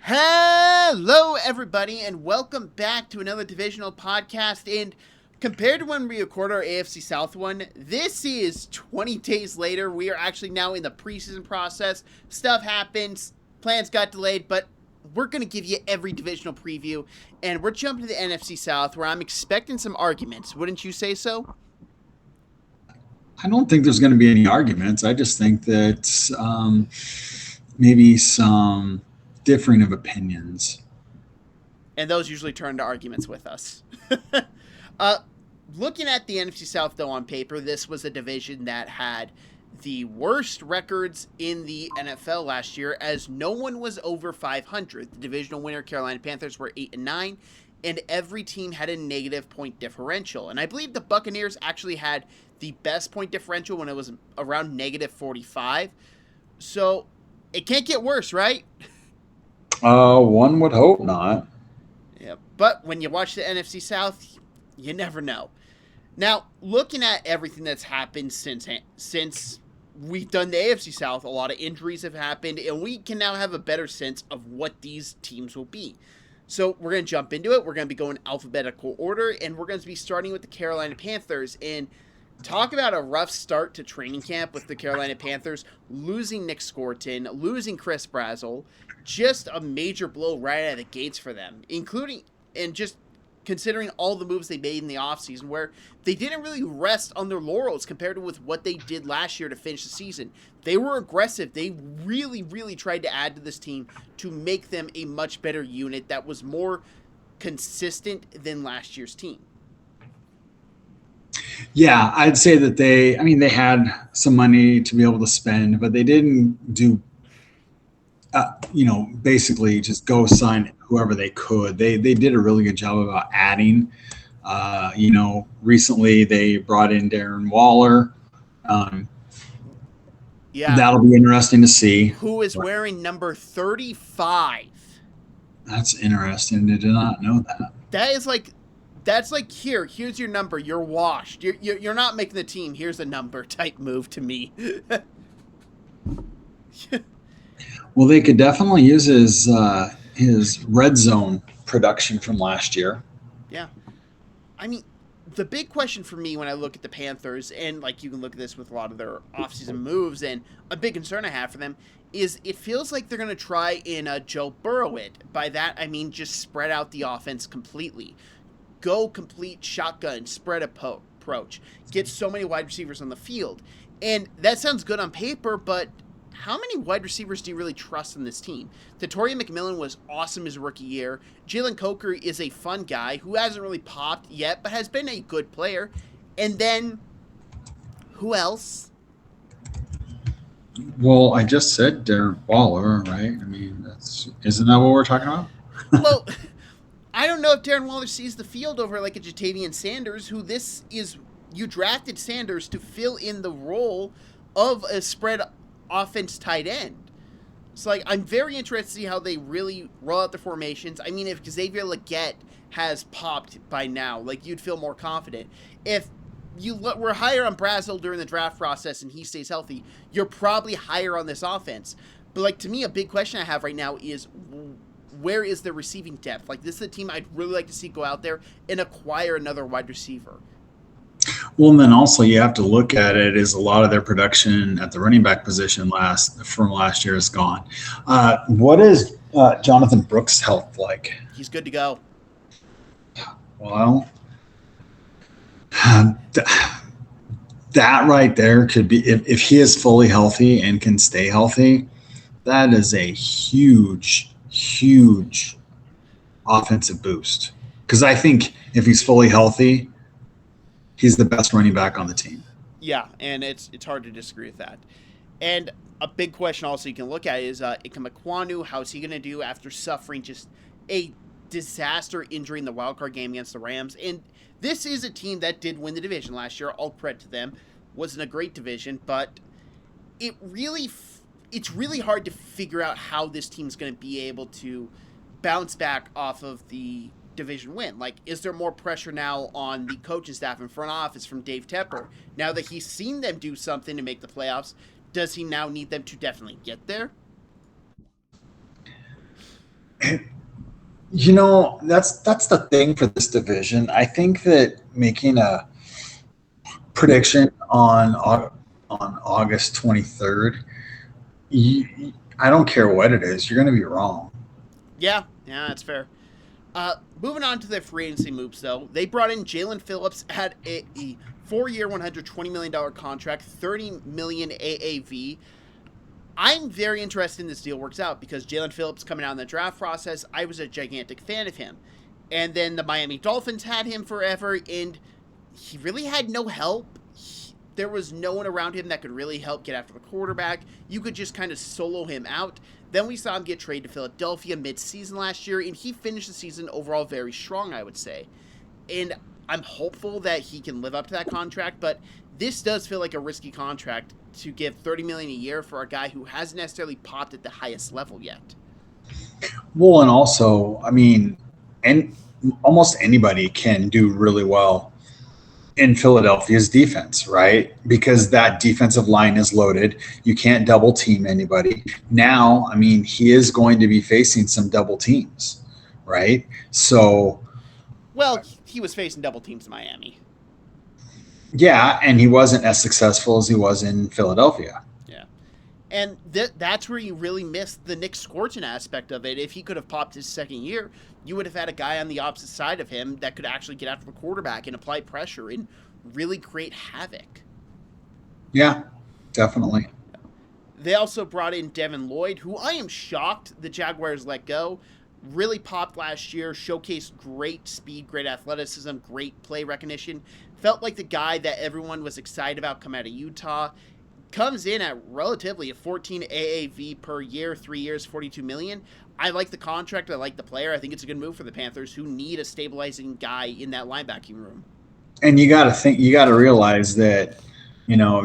Hello, everybody, and welcome back to another divisional podcast. And compared to when we record our AFC South one, this is 20 days later. We are actually now in the preseason process. Stuff happens, plans got delayed, but we're going to give you every divisional preview. And we're jumping to the NFC South, where I'm expecting some arguments. Wouldn't you say so? I don't think there's going to be any arguments. I just think that maybe some differing of opinions. And those usually turn to arguments with us. uh, Looking at the NFC South, though, on paper, this was a division that had the worst records in the NFL last year, as no one was over 500. The divisional winner, Carolina Panthers, were 8-9, and every team had a negative point differential. And I believe the Buccaneers actually had the best point differential when it was around negative 45. So it can't get worse, right? One would hope not. Yeah, but when you watch the NFC South, you never know. Now, looking at everything that's happened since we've done the AFC South, a lot of injuries have happened, and we can now have a better sense of what these teams will be. So we're going to jump into it. We're going to be going alphabetical order, and we're going to be starting with the Carolina Panthers. And talk about a rough start to training camp with the Carolina Panthers, losing Nick Scorton, losing Chris Brazzell, just a major blow right out of the gates for them, including and just considering all the moves they made in the offseason, where they didn't really rest on their laurels compared to with what they did last year to finish the season. They were aggressive. They really, really tried to add to this team to make them a much better unit that was more consistent than last year's team. Yeah, I'd say that they had some money to be able to spend, but they didn't do, basically just go sign whoever they could. They did a really good job about adding. Recently they brought in Darren Waller. Yeah. That'll be interesting to see. Who is wearing number 35? That's interesting. I did not know that. That's like here's your number. You're washed. You're not making the team. Here's a number type move to me. Well, they could definitely use his red zone production from last year. Yeah. I mean, the big question for me when I look at the Panthers, and like you can look at this with a lot of their offseason moves, and a big concern I have for them is it feels like they're going to try and Joe Burrow it. By that, I mean just spread out the offense completely. Go complete shotgun, spread approach. Get so many wide receivers on the field. And that sounds good on paper, but how many wide receivers do you really trust in this team? Tatori McMillan was awesome his rookie year. Jalen Coker is a fun guy who hasn't really popped yet, but has been a good player. And then, who else? Well, I just said Darren Waller, right? I mean, isn't that what we're talking about? Well, I don't know if Darren Waller sees the field over like a Jatavian Sanders, you drafted Sanders to fill in the role of a spread offense tight end. So, I'm very interested to see how they really roll out the formations. I mean, if Xavier Legette has popped by now, you'd feel more confident. If you were higher on Brazzell during the draft process and he stays healthy, you're probably higher on this offense. But, to me, a big question I have right now is where is the receiving depth? This is a team I'd really like to see go out there and acquire another wide receiver. Well, and then also you have to look at it is a lot of their production at the running back position from last year is gone. What is Jonathan Brooks' health like? He's good to go. Well, that right there could be, if he is fully healthy and can stay healthy, that is a huge offensive boost. Because I think if he's fully healthy, he's the best running back on the team. Yeah, and it's hard to disagree with that. And a big question also you can look at is Ikem Ekwonu. How's he going to do after suffering just a disaster injury in the wildcard game against the Rams? And this is a team that did win the division last year. All credit to them. Wasn't a great division, but it's really hard to figure out how this team's going to be able to bounce back off of the division win. Is there more pressure now on the coaching staff and front office from Dave Tepper? Now that he's seen them do something to make the playoffs, does he now need them to definitely get there? That's the thing for this division. I think that making a prediction on August 23rd, I don't care what it is, you're going to be wrong. Yeah, that's fair. Moving on to the free agency moves, though, they brought in Jalen Phillips at a 4-year, $120 million contract, $30 million AAV. I'm very interested in this deal works out because Jalen Phillips coming out in the draft process, I was a gigantic fan of him. And then the Miami Dolphins had him forever, and he really had no help. There was no one around him that could really help get after the quarterback. You could just kind of solo him out. Then we saw him get traded to Philadelphia mid-season last year, and he finished the season overall very strong, I would say. And I'm hopeful that he can live up to that contract, but this does feel like a risky contract to give $30 million a year for a guy who hasn't necessarily popped at the highest level yet. Well, and also, I mean, and almost anybody can do really well in Philadelphia's defense, right? Because that defensive line is loaded. You can't double team anybody. Now, I mean, he is going to be facing some double teams, right? So, well, he was facing double teams in Miami. Yeah, and he wasn't as successful as he was in Philadelphia. Yeah. And that's where you really missed the Nick Scorton aspect of it. If he could have popped his second year, you would have had a guy on the opposite side of him that could actually get after the quarterback and apply pressure and really create havoc. Yeah, definitely. They also brought in Devin Lloyd, who I am shocked the Jaguars let go. Really popped last year, showcased great speed, great athleticism, great play recognition. Felt like the guy that everyone was excited about come out of Utah. Comes in at relatively a 14 AAV per year, 3 years, $42 million. I like the contract. I like the player. I think it's a good move for the Panthers, who need a stabilizing guy in that linebacking room. And you got to realize that,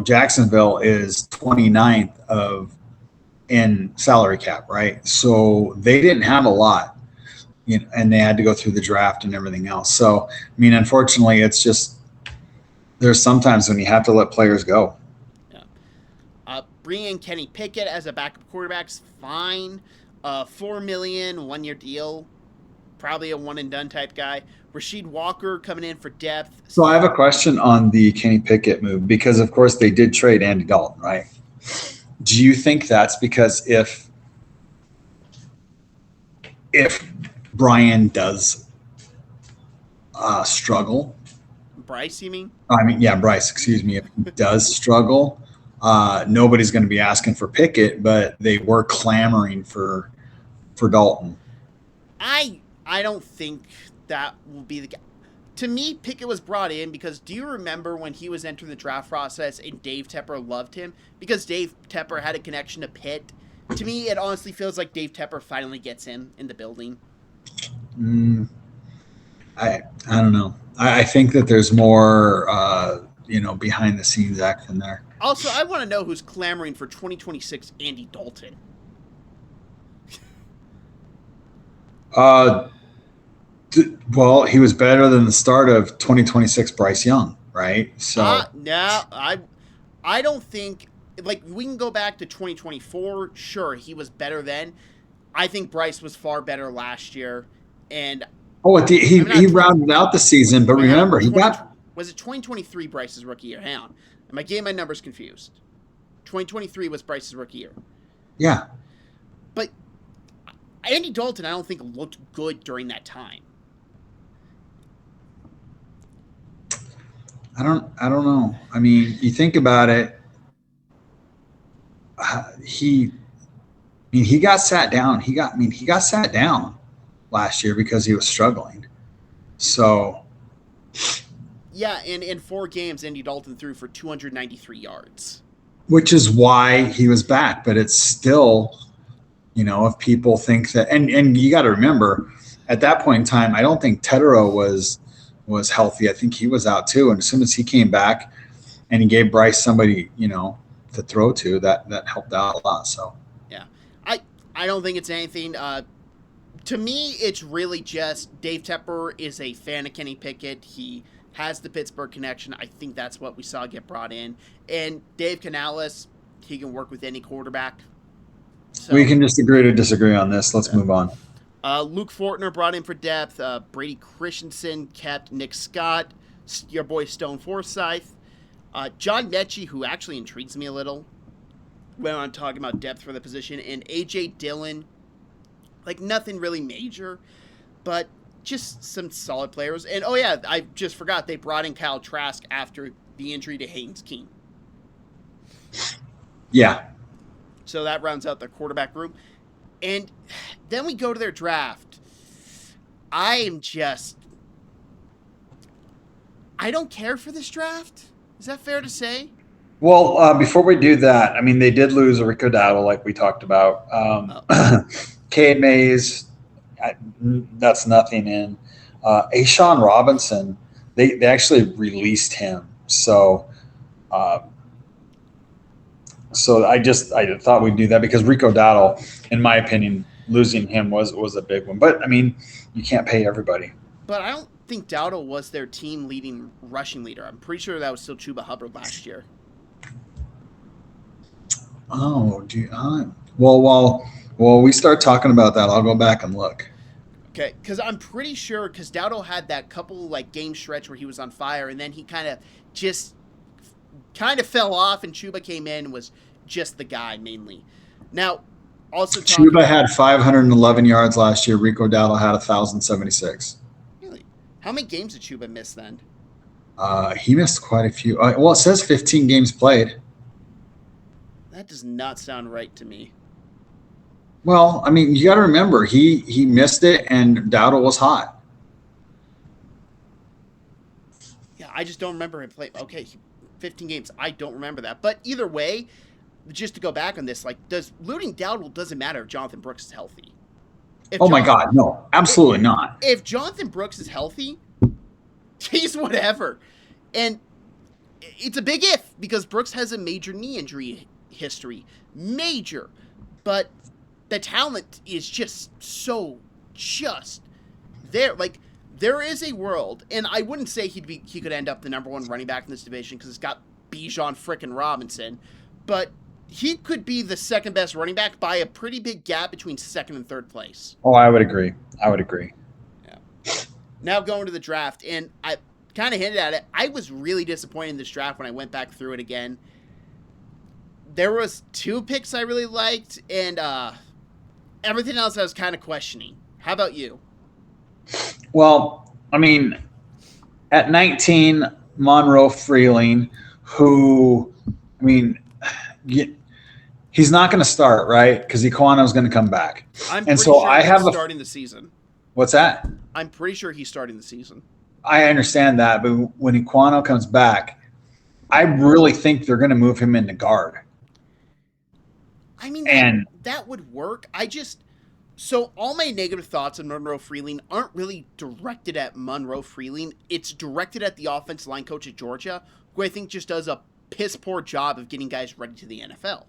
Jacksonville is 29th in salary cap, right? So they didn't have a lot, and they had to go through the draft and everything else. So, I mean, unfortunately, it's just there's sometimes when you have to let players go. Bringing in Kenny Pickett as a backup quarterback's fine. $4 million, 1-year deal. Probably a one-and-done type guy. Rasheed Walker coming in for depth. So I have a question on the Kenny Pickett move because, of course, they did trade Andy Dalton, right? Do you think that's because if Brian does struggle? Bryce, you mean? I mean, yeah, Bryce, excuse me. If he does struggle, nobody's going to be asking for Pickett, but they were clamoring for Dalton. I don't think that will be the guy. To me, Pickett was brought in because do you remember when he was entering the draft process and Dave Tepper loved him? Because Dave Tepper had a connection to Pitt. To me, it honestly feels like Dave Tepper finally gets him in the building. I don't know. I think that there's more, behind the scenes action there. Also, I want to know who's clamoring for 2026 Andy Dalton. Well, he was better than the start of 2026 Bryce Young, right? So no, I don't think we can go back to 2024. Sure, he was better then. I think Bryce was far better last year, and he rounded out the season. But remember, was it 2023 Bryce's rookie year? Hang on, am I getting my numbers confused? 2023 was Bryce's rookie year. Yeah, but Andy Dalton, I don't think looked good during that time. I don't know. I mean, you think about it. He got sat down. He got sat down last year because he was struggling. So, yeah, and in 4 games, Andy Dalton threw for 293 yards, which is why he was back. But it's still, if people think that, and you got to remember, at that point in time, I don't think Tetero was healthy. I think he was out too. And as soon as he came back and he gave Bryce somebody, to throw to, that helped out a lot. So, yeah, I don't think it's anything. To me, it's really just Dave Tepper is a fan of Kenny Pickett. He has the Pittsburgh connection. I think that's what we saw get brought in. And Dave Canales, he can work with any quarterback. So, we can just agree to disagree on this. Let's move on. Luke Fortner brought in for depth. Brady Christensen kept. Nick Scott, your boy Stone Forsythe. John Mechie, who actually intrigues me a little when I'm talking about depth for the position. And A.J. Dillon. Like, nothing really major, but just some solid players. And, oh yeah, I just forgot, they brought in Kyle Trask after the injury to Haynes King. Yeah. So that rounds out their quarterback room. And then we go to their draft. I don't care for this draft. Is that fair to say? Well, before we do that, I mean, they did lose Rico Dowdle, like we talked about. Cade Mays, that's nothing in. Ashawn Robinson, they actually released him. So I thought we'd do that because Rico Dowdle, in my opinion, losing him was a big one. But, I mean, you can't pay everybody. But I don't think Dowdle was their team leading rushing leader. I'm pretty sure that was still Chuba Hubbard last year. Oh, well, we start talking about that, I'll go back and look. Okay, because I'm pretty sure, because Dowdle had that couple like game stretch where he was on fire, and then he kind of fell off, and Chuba came in and was just the guy mainly. Now, also Chuba had 511 yards last year. Rico Dowdle had 1,076. Really? How many games did Chuba miss then? He missed quite a few. Well, it says 15 games played. That does not sound right to me. Well, I mean, you got to remember, he missed it, and Dowdle was hot. Yeah, I just don't remember him playing. Okay, 15 games. I don't remember that. But either way, just to go back on this, like, looting Dowdle doesn't matter if Jonathan Brooks is healthy. My God, no, absolutely not. If Jonathan Brooks is healthy, he's whatever. And it's a big if, because Brooks has a major knee injury history. Major. But the talent is just there. Like, there is a world, and I wouldn't say he could end up the number one running back in this division because it's got Bijan frickin' Robinson, but he could be the second best running back by a pretty big gap between second and third place. Oh, I would agree. Yeah. Now going to the draft, and I kind of hinted at it. I was really disappointed in this draft when I went back through it again. There was 2 picks I really liked, and everything else I was kind of questioning. How about you? Well, I mean, at 19, Monroe Freeling, who, I mean, he's not going to start, right? Because Iquano's going to come back. I'm pretty sure he's starting the season. What's that? I'm pretty sure he's starting the season. I understand that, but when Iquano comes back, I really think they're going to move him into guard. I mean, that would work. So all my negative thoughts on Monroe Freeling aren't really directed at Monroe Freeling. It's directed at the offensive line coach at Georgia, who I think just does a piss poor job of getting guys ready to the NFL.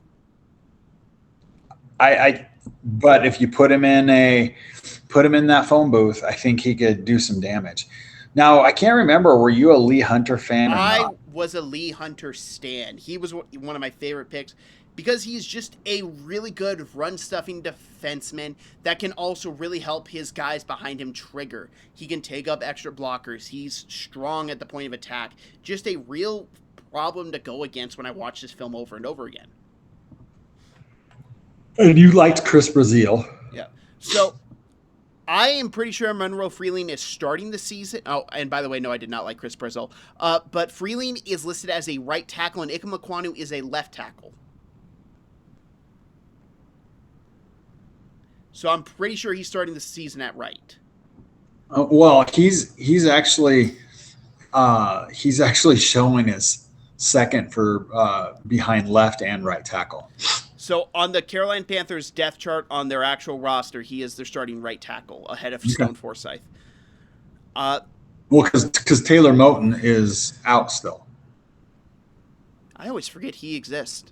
But if you put him in that phone booth, I think he could do some damage. Now, I can't remember. Were you a Lee Hunter fan or not? I was a Lee Hunter stan. He was one of my favorite picks because he's just a really good run-stuffing defenseman that can also really help his guys behind him trigger. He can take up extra blockers. He's strong at the point of attack. Just a real problem to go against when I watch this film over and over again. And you liked Chris Brazil. Yeah. So I am pretty sure Monroe Freeling is starting the season. Oh, and by the way, no, I did not like Chris Brazil. But Freeling is listed as a right tackle, and Ikem Ekwonu is a left tackle. So I'm pretty sure he's starting the season at right. Well, he's actually showing his second for behind left and right tackle. So on the Carolina Panthers depth chart on their actual roster, he is their starting right tackle ahead of Stone Forsythe. Well, because Taylor Moton is out still. I always forget he exists.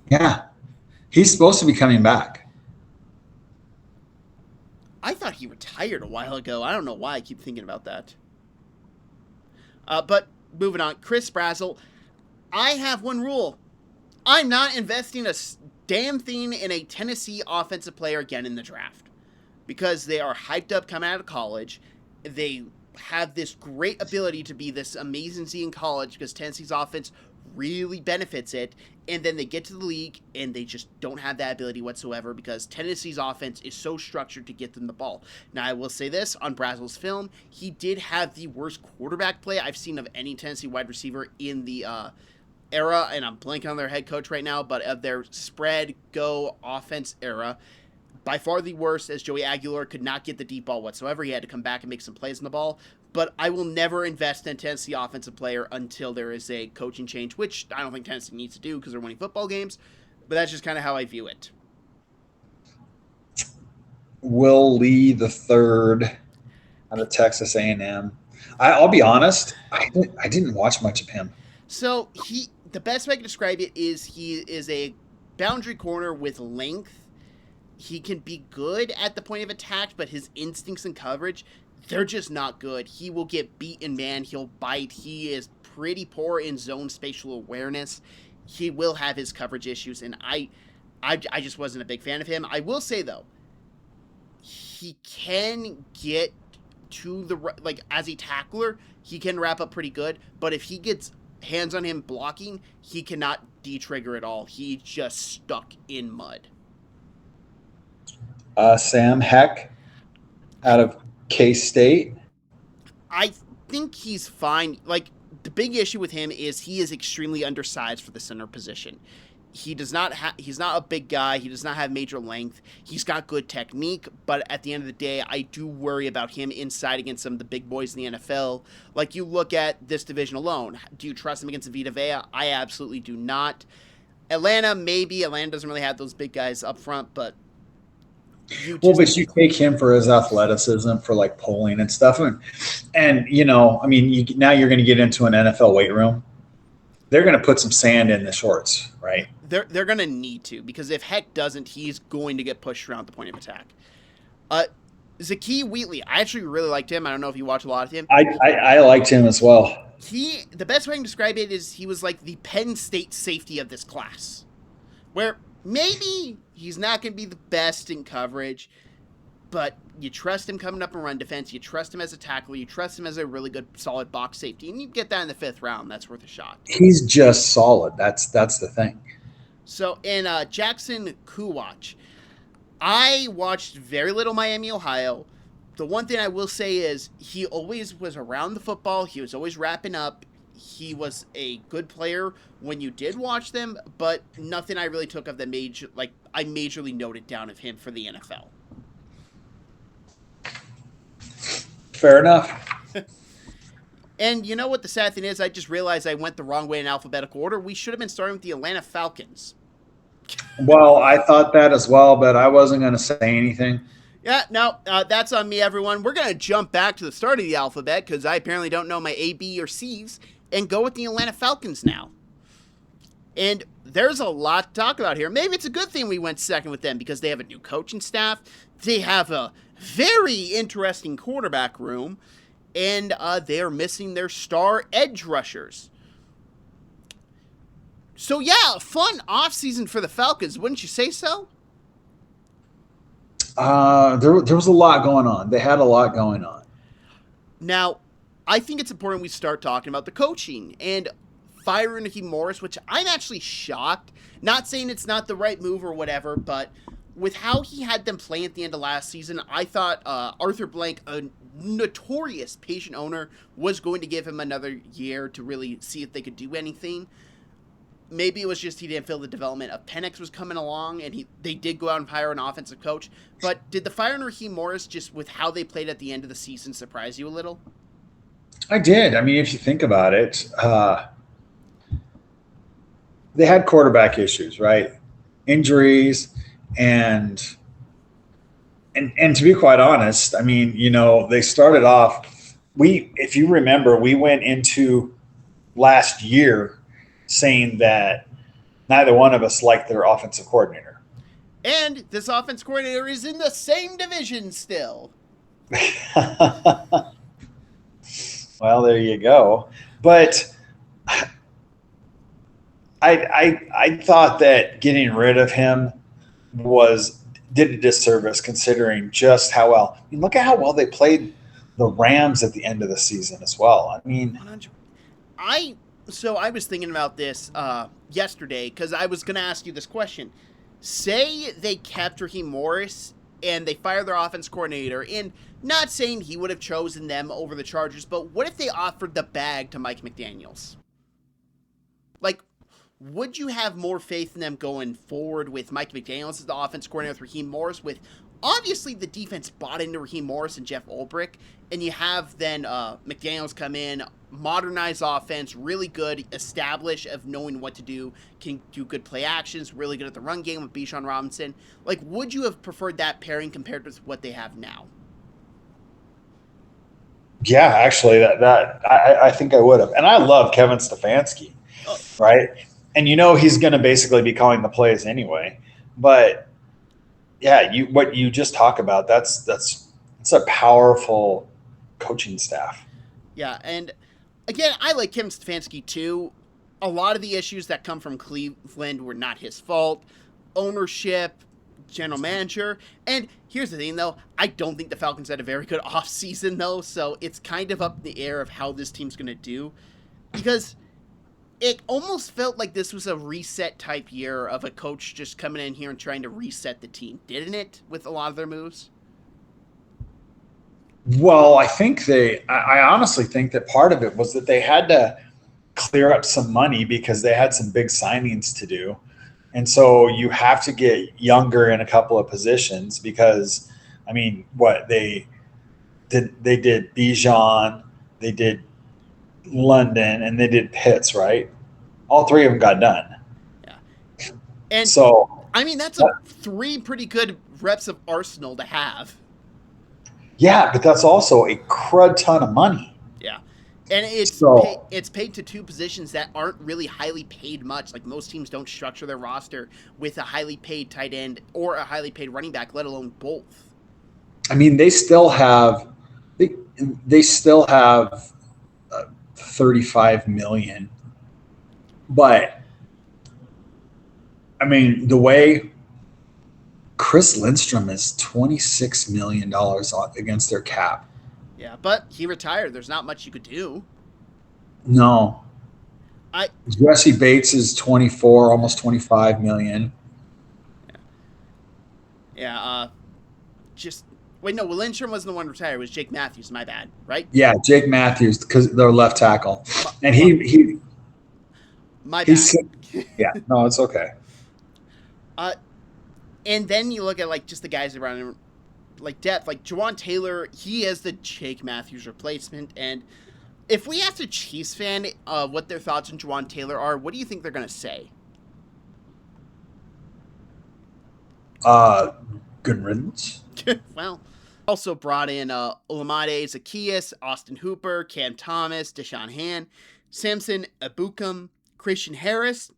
Yeah, he's supposed to be coming back. I thought he retired a while ago. I don't know why I keep thinking about that. But moving on, Chris Brazzell. I have one rule. I'm not investing a damn thing in a Tennessee offensive player again in the draft. because they are hyped up coming out of college. They have this great ability to be this amazing Z in college because Tennessee's offense really benefits it, and then they get to the league and they just don't have that ability whatsoever because Tennessee's offense is so structured to get them the ball. Now, I will say this, on Brazel's film, he did have the worst quarterback play I've seen of any Tennessee wide receiver in the era, and I'm blanking on their head coach right now, but of their spread go offense era. By far the worst, as Joey Aguilar could not get the deep ball whatsoever. He had to come back and make some plays on the ball. But I will never invest in a Tennessee offensive player until there is a coaching change, which I don't think Tennessee needs to do because they're winning football games. But that's just kind of how I view it. Will Lee the third out of Texas A&M. I'll be honest, I didn't watch much of him. So the best way I can describe it is he is a boundary corner with length. He can be good at the point of attack, but his instincts and coverage, they're just not good. He will get beaten, man. He'll bite. He is pretty poor in zone spatial awareness. He will have his coverage issues, and I just wasn't a big fan of him. I will say, though, he can get to the, as a tackler, he can wrap up pretty good, but if he gets hands on him blocking, he cannot de-trigger at all. He's just stuck in mud. Sam Heck out of K-State. I think he's fine. The big issue with him is he is extremely undersized for the center position. He's not a big guy. He does not have major length. He's got good technique, but at the end of the day, I do worry about him inside against some of the big boys in the NFL. Like, you look at this division alone. Do you trust him against Vita Vea? I absolutely do not. Atlanta, maybe. Atlanta doesn't really have those big guys up front, but but you take him for his athleticism, for pulling and stuff, and now you're going to get into an NFL weight room. They're going to put some sand in the shorts, right? They're going to need to, because if Heck doesn't, he's going to get pushed around the point of attack. Zakee Wheatley, I actually really liked him. I don't know if you watch a lot of him. I liked him as well. The best way I can describe it is he was like the Penn State safety of this class, where maybe he's not going to be the best in coverage, but you trust him coming up and run defense. You trust him as a tackler. You trust him as a really good, solid box safety. And you get that in the 5th round. That's worth a shot. He's just solid. That's the thing. So, and Jackson Kuwatch. I watched very little Miami, Ohio. The one thing I will say is he always was around the football. He was always wrapping up. He was a good player when you did watch them, but nothing I really took of the I majorly noted down of him for the NFL. Fair enough. And you know what the sad thing is? I just realized I went the wrong way in alphabetical order. We should have been starting with the Atlanta Falcons. Well, I thought that as well, but I wasn't going to say anything. Yeah, no, that's on me, everyone. We're going to jump back to the start of the alphabet because I apparently don't know my A, B, or C's, and go with the Atlanta Falcons now. And there's a lot to talk about here. Maybe it's a good thing we went second with them because they have a new coaching staff. They have a very interesting quarterback room, and they are missing their star edge rushers. So, yeah, a fun offseason for the Falcons. Wouldn't you say so? There was a lot going on. They had a lot going on. Now, I think it's important we start talking about the coaching and firing Raheem Morris, which I'm actually shocked. Not saying it's not the right move or whatever, but with how he had them playing at the end of last season, I thought Arthur Blank, a notorious patient owner, was going to give him another year to really see if they could do anything. Maybe it was just he didn't feel the development of Penix was coming along, and they did go out and hire an offensive coach. But did the firing Raheem Morris, just with how they played at the end of the season, surprise you a little? I did. I mean, if you think about it, they had quarterback issues, right? Injuries, and to be quite honest, I mean, they started off. If you remember, we went into last year saying that neither one of us liked their offensive coordinator. And this offensive coordinator is in the same division still. Well, there you go. But I thought that getting rid of him was did a disservice considering just how well. I mean, look at how well they played the Rams at the end of the season as well. I mean, 100. I was thinking about this yesterday because I was going to ask you this question. Say they kept Raheem Morris and they fired their offense coordinator, and not saying he would have chosen them over the Chargers, but what if they offered the bag to Mike McDaniels? Like, would you have more faith in them going forward with Mike McDaniels as the offense coordinator with Raheem Morris? With obviously the defense bought into Raheem Morris and Jeff Ulbrich, and you have then McDaniels come in, modernize offense, really good, establish of knowing what to do, can do good play actions, really good at the run game with Bijan Robinson. Like, would you have preferred that pairing compared with what they have now? yeah, actually, I think I would have. And I love Kevin Stefanski, right? And he's going to basically be calling the plays anyway. But yeah, what you just talk about, that's a powerful coaching staff. Yeah, and again, I like Kevin Stefanski too. A lot of the issues that come from Cleveland were not his fault. Ownership, general manager. And here's the thing, though. I don't think the Falcons had a very good offseason, though. So it's kind of up in the air of how this team's going to do. Because it almost felt like this was a reset type year of a coach just coming in here and trying to reset the team, didn't it, with a lot of their moves? Well, I honestly think that part of it was that they had to clear up some money because they had some big signings to do. And so you have to get younger in a couple of positions because, I mean, they did Bijan, they did London, and they did Pitts, right? All three of them got done. Yeah. And so, I mean, that's three pretty good reps of arsenal to have. Yeah, but that's also a crud ton of money. Yeah. And it's paid to two positions that aren't really highly paid much. Like, most teams don't structure their roster with a highly paid tight end or a highly paid running back, let alone both. I mean, they still have $35 million, but I mean, the way Chris Lindstrom is $26 million against their cap. Yeah, but he retired. There's not much you could do. No. Jesse Bates is 24, almost 25 million. Yeah. Lindstrom wasn't the one retired. It was Jake Matthews. My bad, right? Yeah, Jake Matthews, because they're left tackle. And he my bad. Yeah, no, it's okay. And then you look at, just the guys around him, depth. Like, Jawan Taylor, he is the Jake Matthews replacement. And if we ask a Chiefs fan what their thoughts on Jawan Taylor are, what do you think they're going to say? Good riddance. Well, also brought in Olamide Zaccheaus, Austin Hooper, Cam Thomas, Deshaun Hand, Samson Ebukam, Christian Harris.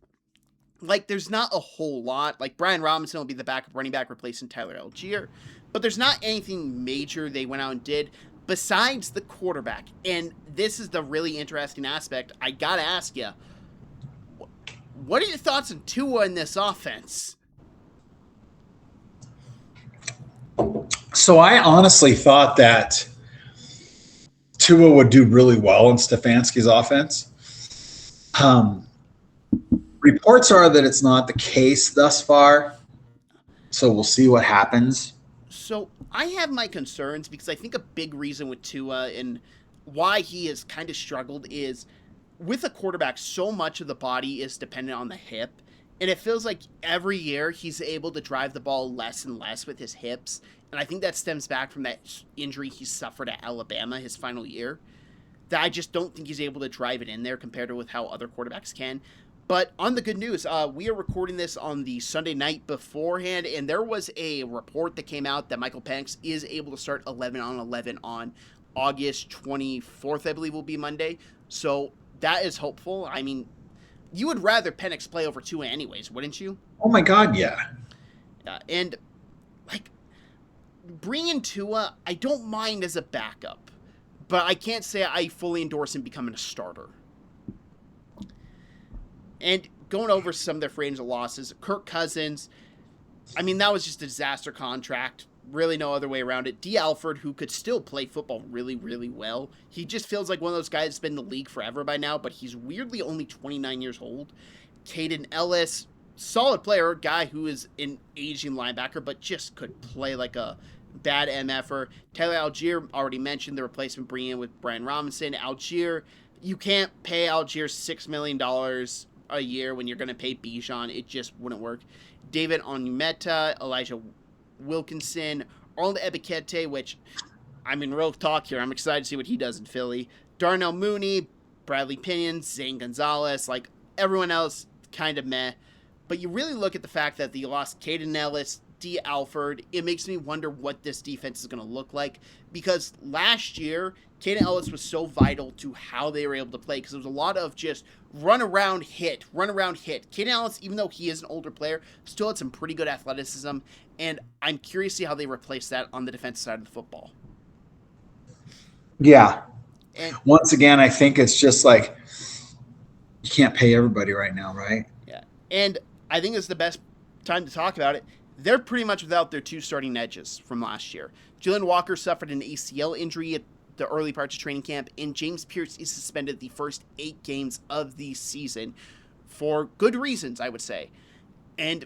There's not a whole lot. Brian Robinson will be the backup running back replacing Tyler Algier. But there's not anything major they went out and did besides the quarterback. And this is the really interesting aspect. I got to ask you, what are your thoughts on Tua in this offense? So I honestly thought that Tua would do really well in Stefanski's offense. Reports are that it's not the case thus far, so we'll see what happens. So I have my concerns because I think a big reason with Tua and why he has kind of struggled is with a quarterback, so much of the body is dependent on the hip, and it feels like every year he's able to drive the ball less and less with his hips, and I think that stems back from that injury he suffered at Alabama his final year, that I just don't think he's able to drive it in there compared to with how other quarterbacks can. But on the good news, we are recording this on the Sunday night beforehand, and there was a report that came out that Michael Penix is able to start 11-on-11 on August 24th, I believe will be Monday. So that is hopeful. I mean, you would rather Penix play over Tua anyways, wouldn't you? Oh, my God, yeah. And, bringing Tua, I don't mind as a backup, but I can't say I fully endorse him becoming a starter. And going over some of their free agent losses, Kirk Cousins, I mean, that was just a disaster contract. Really no other way around it. D. Alford, who could still play football really, really well. He just feels like one of those guys that's been in the league forever by now, but he's weirdly only 29 years old. Caden Ellis, solid player, guy who is an aging linebacker, but just could play like a bad MFer. Taylor Algier, already mentioned the replacement bringing in with Brian Robinson. Algier, you can't pay Algier $6 million a year when you're going to pay Bijan. It just wouldn't work. David Onyemata, Elijah Wilkinson, Arnold Ebikete, which, I'm in real talk here. I'm excited to see what he does in Philly. Darnell Mooney, Bradley Pinion, Zane Gonzalez, like everyone else, kind of meh. But you really look at the fact that you lost Caden Ellis, D. Alford. It makes me wonder what this defense is going to look like, because last year, Caden Ellis was so vital to how they were able to play, because there was a lot of just run around hit. Caden Ellis, even though he is an older player, still had some pretty good athleticism, and I'm curious to see how they replace that on the defensive side of the football. Yeah. And once again, I think it's just like you can't pay everybody right now, right? Yeah. And I think it's the best time to talk about it. They're pretty much without their two starting edges from last year. Jalen Walker suffered an ACL injury at the early parts of training camp, and James Pierce is suspended the first 8 games of the season for good reasons, I would say. And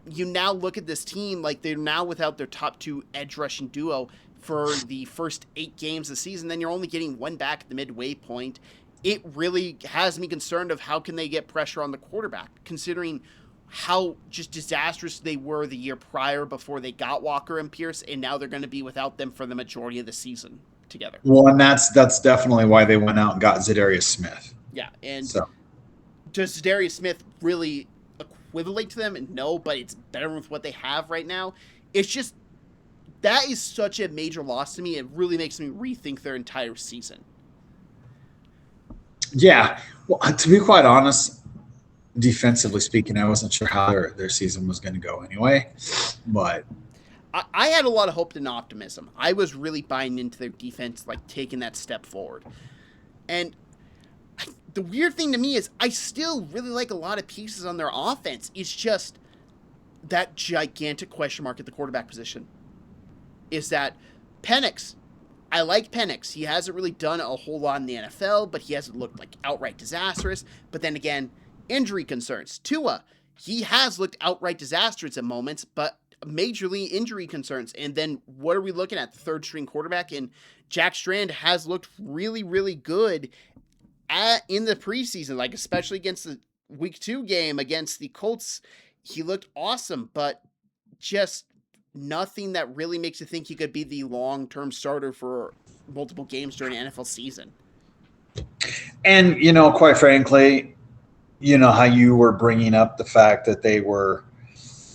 you now look at this team, like they're now without their top 2 edge rushing duo for the first 8 games of the season. Then you're only getting one back at the midway point. It really has me concerned of how can they get pressure on the quarterback, considering how just disastrous they were the year prior before they got Walker and Pierce, and now they're going to be without them for the majority of the season together. Well, and that's definitely why they went out and got Zadarius Smith. Yeah, and does Zadarius Smith really equivalent to them? No, but it's better with what they have right now. It's just, that is such a major loss to me. It really makes me rethink their entire season. Yeah. Well, to be quite honest, defensively speaking, I wasn't sure how their season was going to go anyway. But I had a lot of hope and optimism. I was really buying into their defense, like taking that step forward. And the weird thing to me is I still really like a lot of pieces on their offense. It's just that gigantic question mark at the quarterback position. Is that Penix? I like Penix. He hasn't really done a whole lot in the NFL, but he hasn't looked like outright disastrous. But then again, injury concerns. Tua, he has looked outright disastrous at moments, but majorly injury concerns. And then what are we looking at? The third string quarterback, and Jack Strand has looked really, really good in the preseason, like especially against the week 2 game against the Colts. He looked awesome, but just nothing that really makes you think he could be the long-term starter for multiple games during an NFL season. And, quite frankly, how you were bringing up the fact that they were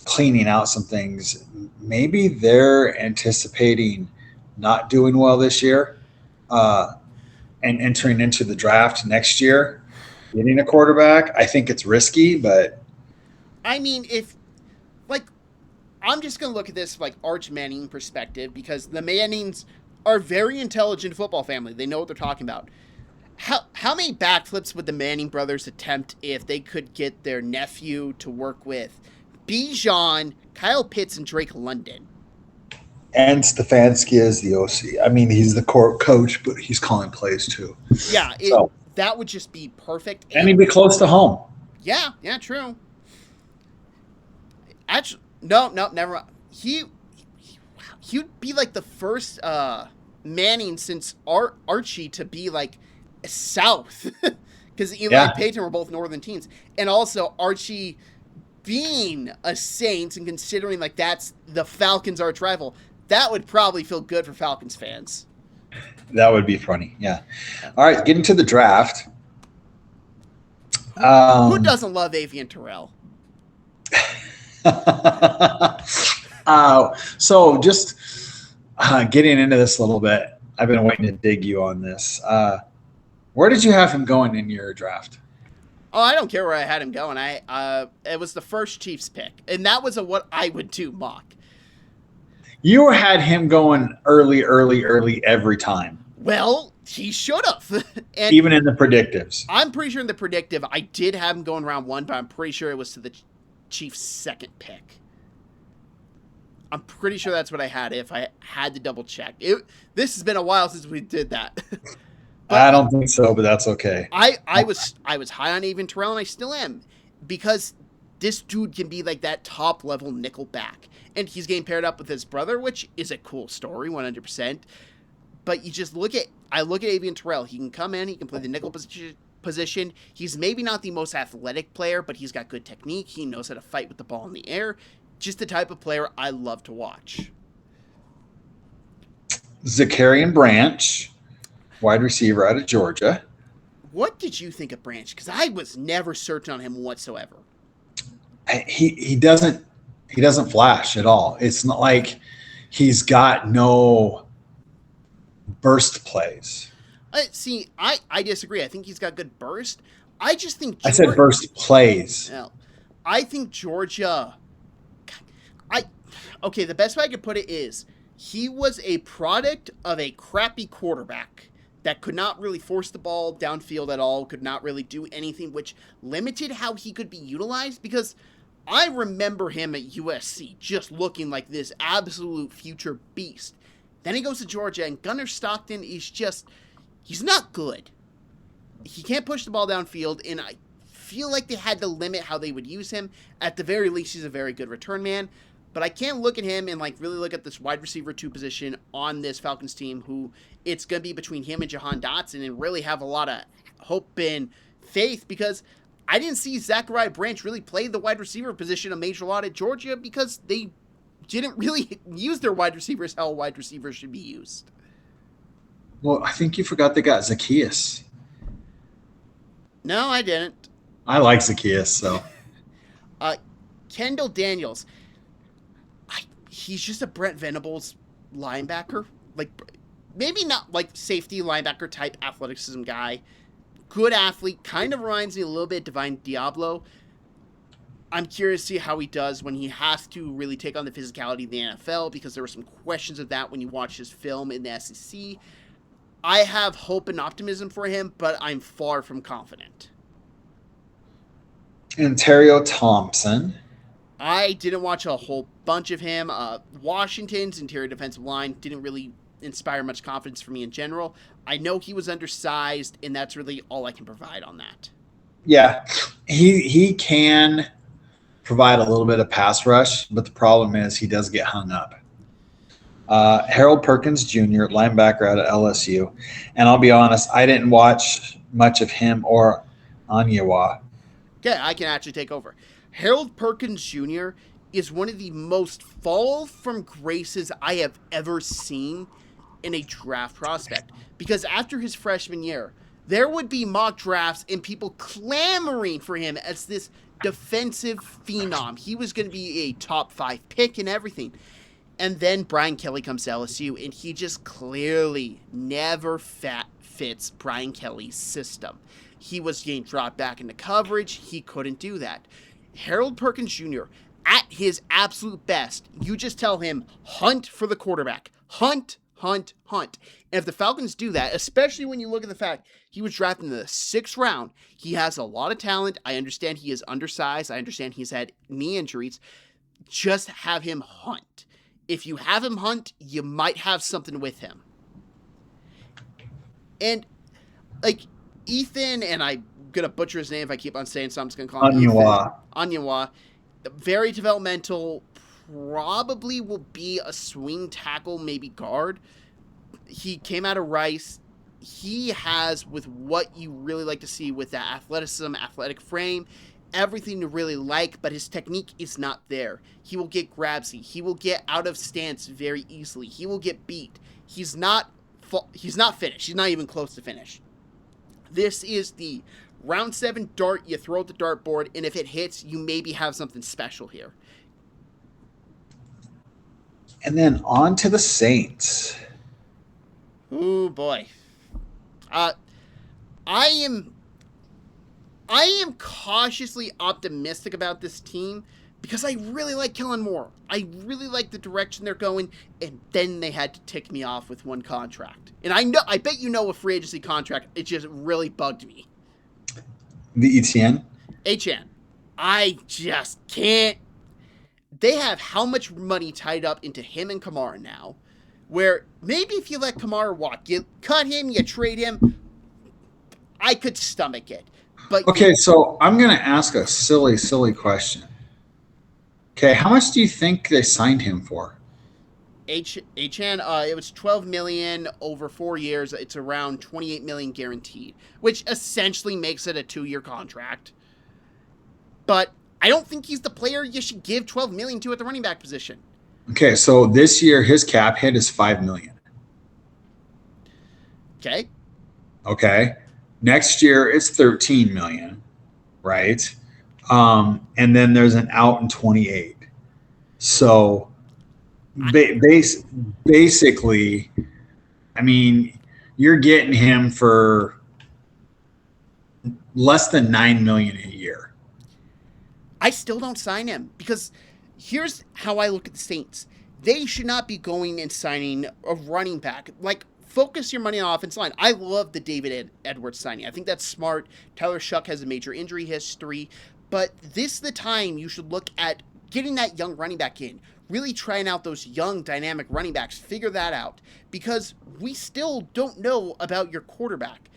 cleaning out some things. Maybe they're anticipating not doing well this year and entering into the draft next year, getting a quarterback. I think it's risky, but I mean, I'm just going to look at this like Arch Manning perspective, because the Mannings are very intelligent football family. They know what they're talking about. How many backflips would the Manning brothers attempt if they could get their nephew to work with Bijan, Kyle Pitts, and Drake London? And Stefanski is the OC. I mean, he's the coach, but he's calling plays too. Yeah, that would just be perfect. And he'd be close to home. Yeah, true. Actually, no, never mind. He'd be like the first Manning since Archie to be like South, because Eli and Peyton were both Northern teams, and also Archie being a Saints and considering like that's the Falcons' arch rival, that would probably feel good for Falcons fans. That would be funny, yeah. All right, getting to the draft. Who doesn't love Avian Terrell? So just getting into this a little bit, I've been waiting to dig you on this. Where did you have him going in your draft? Oh, I don't care where I had him going. It was the first Chiefs pick, and that was what I would do mock. You had him going early every time. Well, he should have. And even in the predictives. I'm pretty sure in the predictive, I did have him going round 1, but I'm pretty sure it was to the Chiefs' second pick. I'm pretty sure that's what I had if I had to double check. This has been a while since we did that. But I don't think so, but that's okay. I was high on Avian Terrell, and I still am, because this dude can be like that top level nickel back, and he's getting paired up with his brother, which is a cool story, 100%. But you just look at Avian Terrell. He can come in, he can play the nickel position. He's maybe not the most athletic player, but he's got good technique. He knows how to fight with the ball in the air. Just the type of player I love to watch. Zakarian Branch, wide receiver out of Georgia. What did you think of Branch? Because I was never certain on him whatsoever. He doesn't flash at all. It's not like he's got no burst plays. See, I disagree. I think he's got good burst. I just think I said burst plays. No, I think Georgia. Okay, the best way I could put it is he was a product of a crappy quarterback that could not really force the ball downfield at all, could not really do anything, which limited how he could be utilized, because I remember him at USC just looking like this absolute future beast. Then he goes to Georgia, and Gunnar Stockton is he's not good. He can't push the ball downfield, and I feel like they had to limit how they would use him. At the very least, he's a very good return man. But I can't look at him and really look at this wide receiver 2 position on this Falcons team, who it's going to be between him and Jahan Dotson, and really have a lot of hope and faith, because I didn't see Zachariah Branch really play the wide receiver position a major lot at Georgia, because they didn't really use their wide receivers how a wide receiver should be used. Well, I think you forgot they got Zacchaeus. No, I didn't. I like Zacchaeus, so. Kendall Daniels. He's just a Brent Venables linebacker. Maybe not like safety linebacker type athleticism guy. Good athlete. Kind of reminds me a little bit of Divine Diablo. I'm curious to see how he does when he has to really take on the physicality of the NFL, because there were some questions of that when you watch his film in the SEC. I have hope and optimism for him, but I'm far from confident. Ontario Thompson. I didn't watch a whole bunch of him. Washington's interior defensive line didn't really inspire much confidence for me in general. I know he was undersized, and that's really all I can provide on that. Yeah, he can provide a little bit of pass rush, but the problem is he does get hung up. Harold Perkins Jr., linebacker out of LSU. And I'll be honest, I didn't watch much of him or Anyawa. Yeah, I can actually take over. Harold Perkins Jr. is one of the most fall from graces I have ever seen in a draft prospect. Because after his freshman year, there would be mock drafts and people clamoring for him as this defensive phenom. He was going to be a top 5 pick and everything. And then Brian Kelly comes to LSU, and he just clearly never fits Brian Kelly's system. He was getting dropped back into coverage. He couldn't do that. Harold Perkins Jr., at his absolute best, you just tell him, hunt for the quarterback. Hunt, hunt, hunt. And if the Falcons do that, especially when you look at the fact he was drafted in the 6th round, he has a lot of talent. I understand he is undersized. I understand he's had knee injuries. Just have him hunt. If you have him hunt, you might have something with him. And, Ethan, and I'm going to butcher his name if I keep on saying so, I'm just going to call him Ethan. Anyawa. Very developmental, probably will be a swing tackle, maybe guard. He came out of Rice. He has, with what you really like to see with that athleticism, athletic frame, everything to really like, but his technique is not there. He will get grabsy. He will get out of stance very easily. He will get beat. He's not finished. He's not even close to finish. This is the round 7 dart you throw at the dartboard, and if it hits, you maybe have something special here. And then on to the Saints. Ooh, boy. I am cautiously optimistic about this team because I really like Kellen Moore. I really like the direction they're going, and then they had to tick me off with one contract. And I bet you know a free agency contract. It just really bugged me. The ETN? HN. I just can't they have how much money tied up into him and Kamara now, where maybe if you let Kamara walk, you cut him, you trade him, I could stomach it. But Okay, so I'm going to ask a silly, silly question. Okay, how much do you think they signed him for? Achan, it was $12 million over 4 years. It's around $28 million guaranteed, which essentially makes it a 2-year contract. But I don't think he's the player you should give $12 million to at the running back position. Okay, so this year his cap hit is $5 million. Okay. Okay. Next year it's $13 million, right? And then there's an out in 28. So basically, I mean, you're getting him for less than $9 million a year. I still don't sign him because here's how I look at the Saints. They should not be going and signing a running back. Like, focus your money on offensive line. I love the David Edwards signing. I think that's smart. Tyler Shuck has a major injury history. But this is the time you should look at getting that young running back in. Really trying out those young, dynamic running backs. Figure that out. Because we still don't know about your quarterback.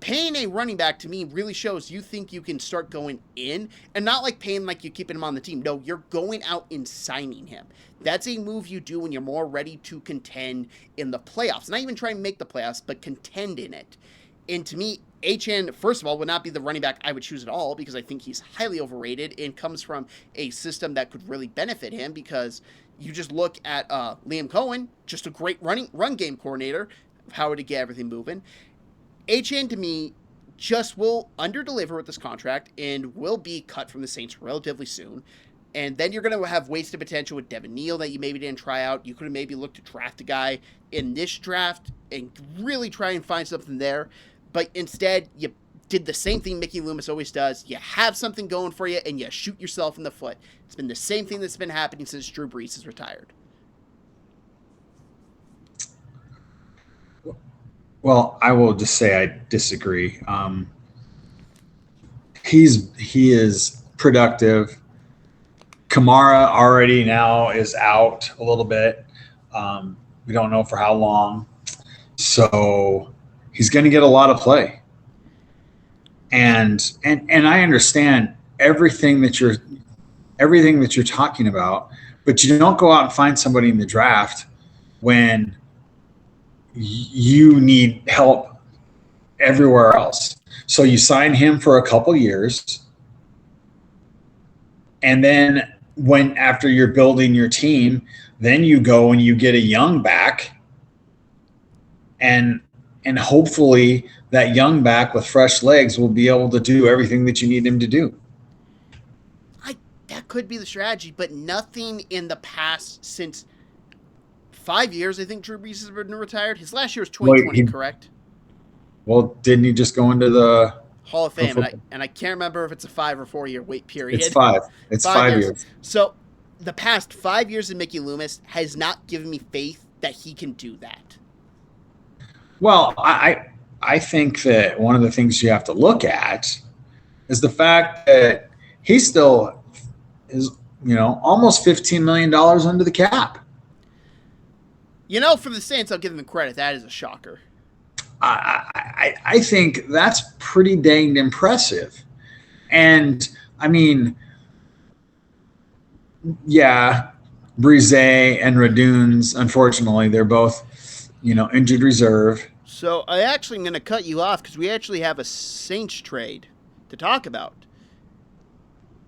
Paying a running back, to me, really shows you think you can start going in, and not like paying like you're keeping him on the team. No, you're going out and signing him. That's a move you do when you're more ready to contend in the playoffs. Not even try and make the playoffs, but contend in it. And to me, HN, first of all, would not be the running back I would choose at all because I think he's highly overrated and comes from a system that could really benefit him because you just look at Liam Cohen, just a great run game coordinator, how to get everything moving. HN, to me, just will underdeliver with this contract and will be cut from the Saints relatively soon. And then you're going to have wasted potential with Devin Neal that you maybe didn't try out. You could have maybe looked to draft a guy in this draft and really try and find something there. But instead, you did the same thing Mickey Loomis always does. You have something going for you, and you shoot yourself in the foot. It's been the same thing that's been happening since Drew Brees has retired. Well, I will just say I disagree. He is productive. Kamara already now is out a little bit. We don't know for how long. So he's going to get a lot of play. And I understand everything that you're talking about, but you don't go out and find somebody in the draft when you need help everywhere else. So you sign him for a couple years. And then after you're building your team, then you go and you get a young back and hopefully that young back with fresh legs will be able to do everything that you need him to do. That could be the strategy, but nothing in the past since 5 years, I think Drew Brees has been retired. His last year was 2020, correct? Well, didn't he just go into the Hall of Fame? And I can't remember if it's a 5 or 4 year wait period. It's 5. It's 5 years. So the past 5 years of Mickey Loomis has not given me faith that he can do that. Well, I think that one of the things you have to look at is the fact that he still is, almost $15 million under the cap. For the Saints, I'll give them credit. That is a shocker. I think that's pretty dang impressive. And, I mean, yeah, Brise and Raduns, unfortunately, they're both, injured reserve. So I actually am going to cut you off because we actually have a Saints trade to talk about.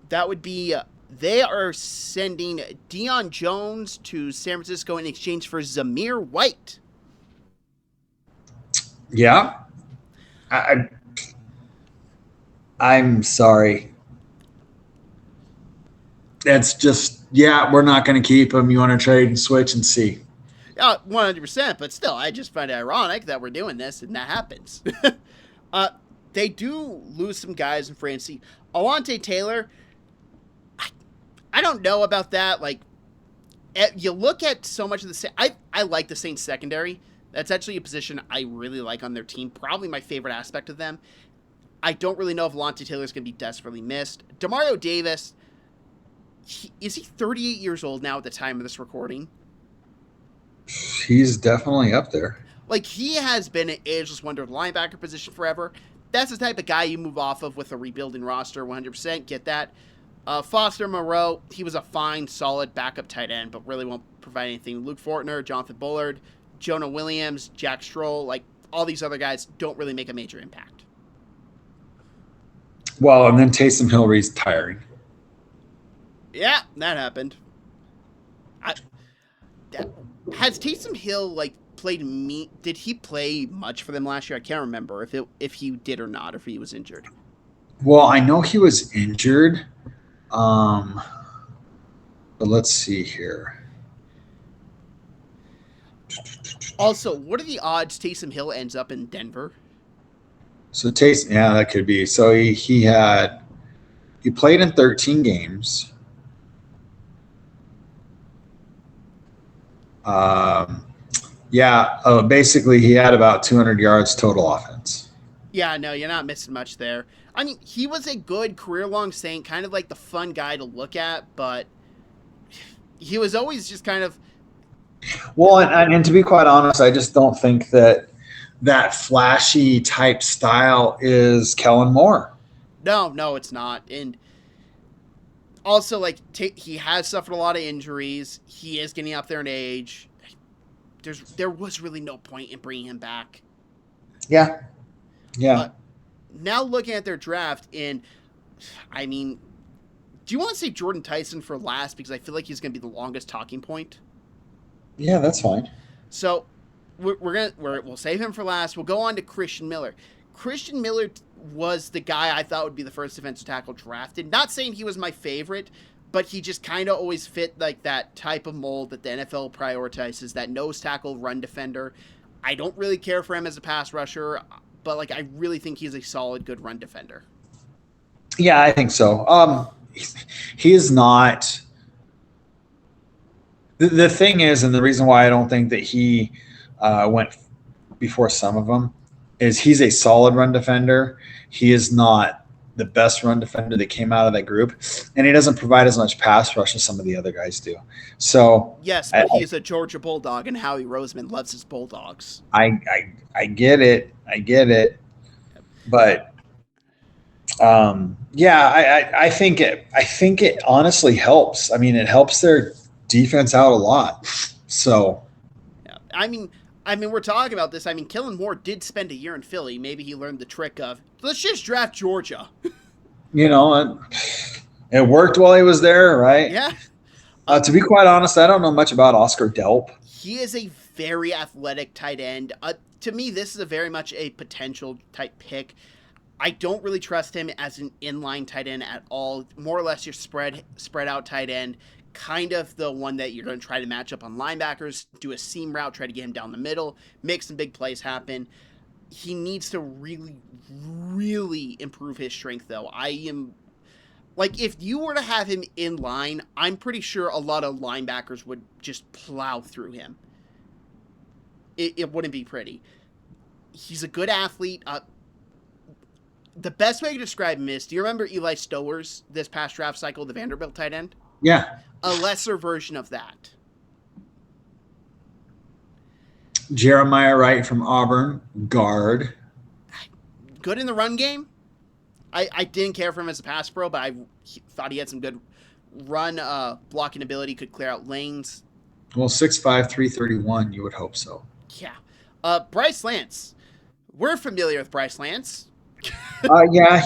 That would be they are sending Deion Jones to San Francisco in exchange for Zamir White. Yeah. I'm sorry. That's just, we're not going to keep him. You want to trade and switch and see. 100%, but still, I just find it ironic that we're doing this and that happens. They do lose some guys in free agency. Alontae Taylor, I don't know about that. Like, you look at so much of the I like the Saints secondary. That's actually a position I really like on their team. Probably my favorite aspect of them. I don't really know if Alontae Taylor is going to be desperately missed. Demario Davis, Is he 38 years old now at the time of this recording? He's definitely up there. Like, he has been an ageless wonder of the linebacker position forever. That's the type of guy you move off of with a rebuilding roster, 100%. Get that. Foster Moreau, he was a fine, solid backup tight end, but really won't provide anything. Luke Fortner, Jonathan Bullard, Jonah Williams, Jack Stroll, like, all these other guys don't really make a major impact. Well, and then Taysom Hill retiring. Yeah, that happened. Has Taysom Hill, like, did he play much for them last year? I can't remember if he did or not, or if he was injured. Well, I know he was injured. But let's see here. Also, what are the odds Taysom Hill ends up in Denver? So Taysom, yeah, that could be. So he played in 13 games. Basically he had about 200 yards total offense. Yeah, no, you're not missing much there. I mean, he was a good career-long Saint, kind of like the fun guy to look at, but he was always just kind of... Well, and to be quite honest, I just don't think that flashy type style is Kellen Moore. No, it's not. And also, like, he has suffered a lot of injuries. He is getting up there in age. There was really no point in bringing him back. Yeah. Now looking at their draft, and I mean, do you want to say Jordan Tyson for last? Because I feel like he's going to be the longest talking point. Yeah, that's fine. So we'll save him for last. We'll go on to Christian Miller. Christian Miller was the guy I thought would be the first defensive tackle drafted. Not saying he was my favorite, but he just kind of always fit like that type of mold that the NFL prioritizes, that nose tackle run defender. I don't really care for him as a pass rusher, but like I really think he's a solid, good run defender. Yeah, I think so. He is not. The thing is, and the reason why I don't think that he went before some of them is he's a solid run defender. He is not the best run defender that came out of that group, and he doesn't provide as much pass rush as some of the other guys do. So yes, but he's a Georgia Bulldog, and Howie Roseman loves his Bulldogs. I get it. But I think it honestly helps. I mean, it helps their defense out a lot. So, yeah. I mean, we're talking about this. I mean, Kellen Moore did spend a year in Philly. Maybe he learned the trick of let's just draft Georgia. You know, it worked while he was there, right? Yeah. To be quite honest, I don't know much about Oscar Delp. He is a very athletic tight end. To me, this is a very much a potential type pick. I don't really trust him as an inline tight end at all. More or less your spread out tight end, kind of the one that you're going to try to match up on linebackers, do a seam route, try to get him down the middle, make some big plays happen. He needs to really, really improve his strength, though. Like, if you were to have him in line, I'm pretty sure a lot of linebackers would just plow through him. It wouldn't be pretty. He's a good athlete. The best way to describe him is, do you remember Eli Stowers this past draft cycle, the Vanderbilt tight end? Yeah. A lesser version of that. Jeremiah Wright from Auburn, guard. Good in the run game. I didn't care for him as a pass pro, but I thought he had some good run blocking ability, could clear out lanes. Well, 6'5", 331, you would hope so. Yeah. Bryce Lance. We're familiar with Bryce Lance. Yeah,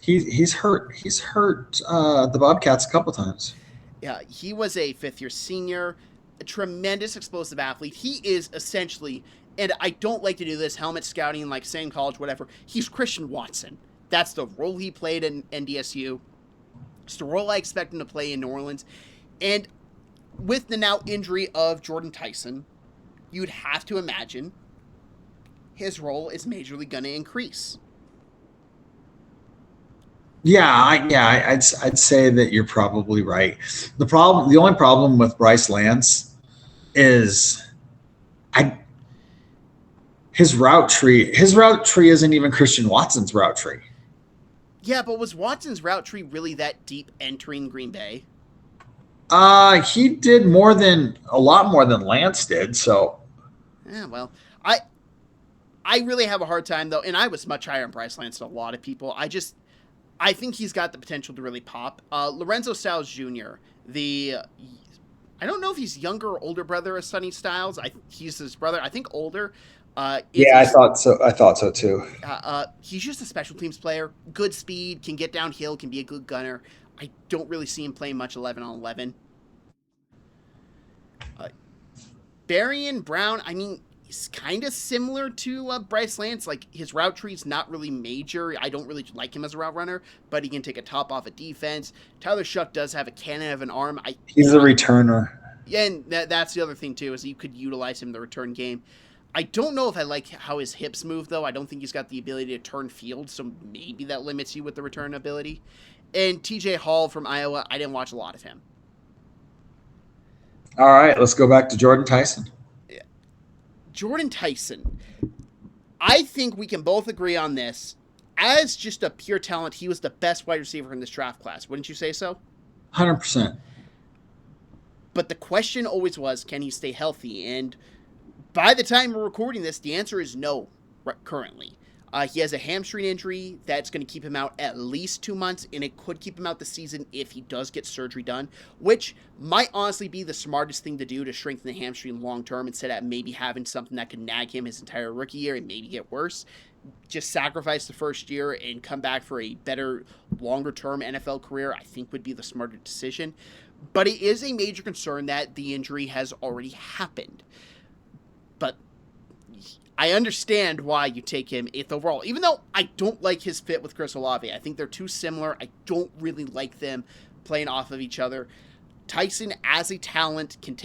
he's hurt. He's hurt the Bobcats a couple times. Yeah, he was a fifth-year senior, a tremendous explosive athlete. He is essentially, and I don't like to do this, helmet scouting, like same college, whatever. He's Christian Watson. That's the role he played in NDSU. It's the role I expect him to play in New Orleans. And with the now injury of Jordan Tyson, you'd have to imagine his role is majorly going to increase. I'd say that you're probably right. The only problem with Bryce Lance is his route tree isn't even Christian Watson's route tree. Yeah, but was Watson's route tree really that deep entering Green Bay? He did a lot more than Lance did. So Yeah, well, I really have a hard time though, and I was much higher on Bryce Lance than a lot of people. I think he's got the potential to really pop. Lorenzo Styles Jr., I don't know if he's younger or older brother of Sonny Styles. He's his brother, I think older. yeah, I thought so. I thought so too. He's just a special teams player. Good speed, can get downhill, can be a good gunner. I don't really see him playing much 11 on 11. Uh, Berrien Brown, I mean, he's kind of similar to Bryce Lance. Like, his route tree's not really major. I don't really like him as a route runner, but he can take a top off a defense. Tyler Shuck does have a cannon of an arm. He's a returner. Yeah, and that's the other thing, too, is you could utilize him in the return game. I don't know if I like how his hips move, though. I don't think he's got the ability to turn field, so maybe that limits you with the return ability. And TJ Hall from Iowa, I didn't watch a lot of him. All right, let's go back to Jordan Tyson. Yeah. Jordan Tyson. I think we can both agree on this. As just a pure talent, he was the best wide receiver in this draft class. Wouldn't you say so? 100%. But the question always was, can he stay healthy? And by the time we're recording this, the answer is no currently. He has a hamstring injury that's going to keep him out at least 2 months, and it could keep him out the season if he does get surgery done, which might honestly be the smartest thing to do to strengthen the hamstring long term instead of maybe having something that could nag him his entire rookie year and maybe get worse. Just sacrifice the first year and come back for a better, longer-term NFL career, I think would be the smarter decision. But it is a major concern that the injury has already happened. But I understand why you take him 8th overall, even though I don't like his fit with Chris Olave. I think they're too similar. I don't really like them playing off of each other. Tyson, as a talent, can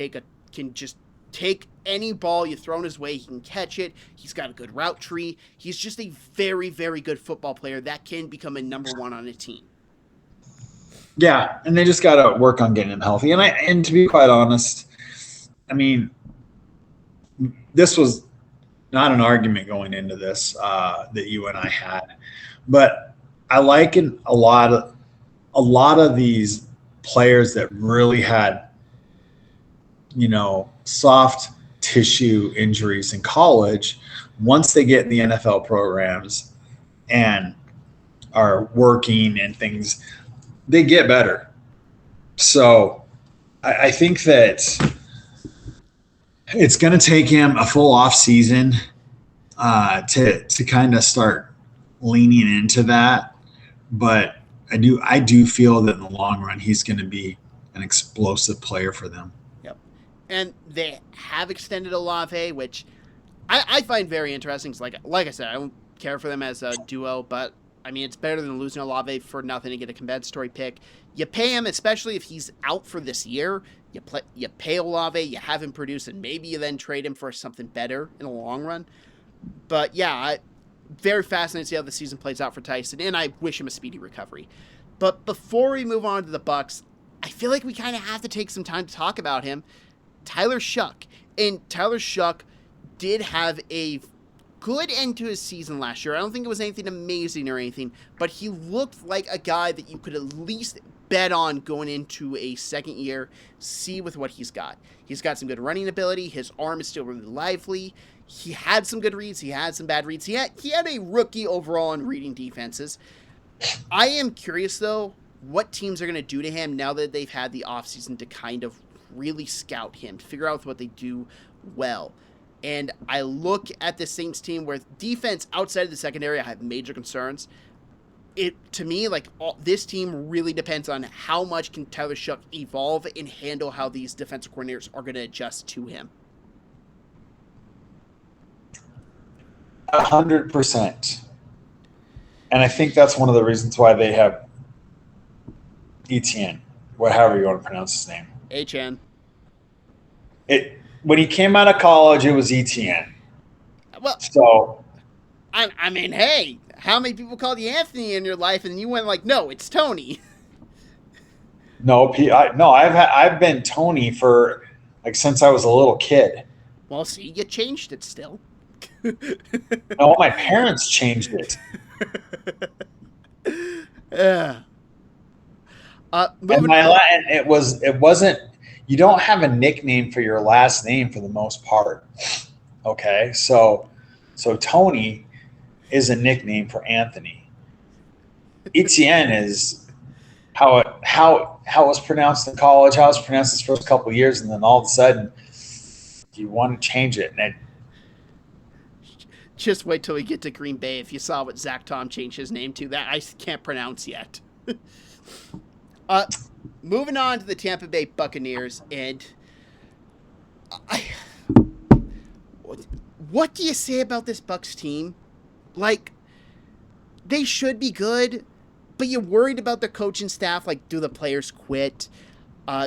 just take any ball you throw in his way. He can catch it. He's got a good route tree. He's just a very, very good football player that can become a number one on a team. Yeah, and they just got to work on getting him healthy. And to be quite honest, I mean, this was not an argument going into this that you and I had, but I like a lot of these players that really had, soft tissue injuries in college. Once they get in the NFL programs and are working and things, they get better. So I think that it's going to take him a full off season to kind of start leaning into that. But I do feel that in the long run, he's going to be an explosive player for them. Yep. And they have extended Olave, which I find very interesting. Like I said, I don't care for them as a duo, but I mean, it's better than losing Olave for nothing to get a compensatory pick. You pay him, especially if he's out for this year. You pay Olave, you have him produce, and maybe you then trade him for something better in the long run. But yeah, very fascinating to see how the season plays out for Tyson, and I wish him a speedy recovery. But before we move on to the Bucs, I feel like we kind of have to take some time to talk about him. Tyler Shuck. And Tyler Shuck did have a good end to his season last year. I don't think it was anything amazing or anything, but he looked like a guy that you could at least bet on going into a second year, see with what he's got. He's got some good running ability. His arm is still really lively. He had some good reads. He had some bad reads. He had a rookie overall in reading defenses. I am curious, though, what teams are going to do to him now that they've had the offseason to kind of really scout him, to figure out what they do well. And I look at the Saints team where defense outside of the secondary, I have major concerns. To me, this team really depends on how much can Tyler Shuck evolve and handle how these defensive coordinators are going to adjust to him. 100%. And I think that's one of the reasons why they have Etienne, however you want to pronounce his name. HN. When he came out of college, it was Etienne. Well, so I mean, hey, how many people called you Anthony in your life, and you went no, it's Tony? No, I've been Tony for since I was a little kid. Well, see, you changed it still. No, my parents changed it. Uh, And moving. and it wasn't. You don't have a nickname for your last name for the most part. Okay, so Tony is a nickname for Anthony. Etienne is how it was pronounced in college, how it was pronounced his first couple of years, and then all of a sudden you want to change it, and Just wait till we get to Green Bay. If you saw what Zach Tom changed his name to, that I can't pronounce yet. uh, moving on to the Tampa Bay Buccaneers, and I, what do you say about this Bucs team? Like, they should be good, but you're worried about their coaching staff. Like, do the players quit?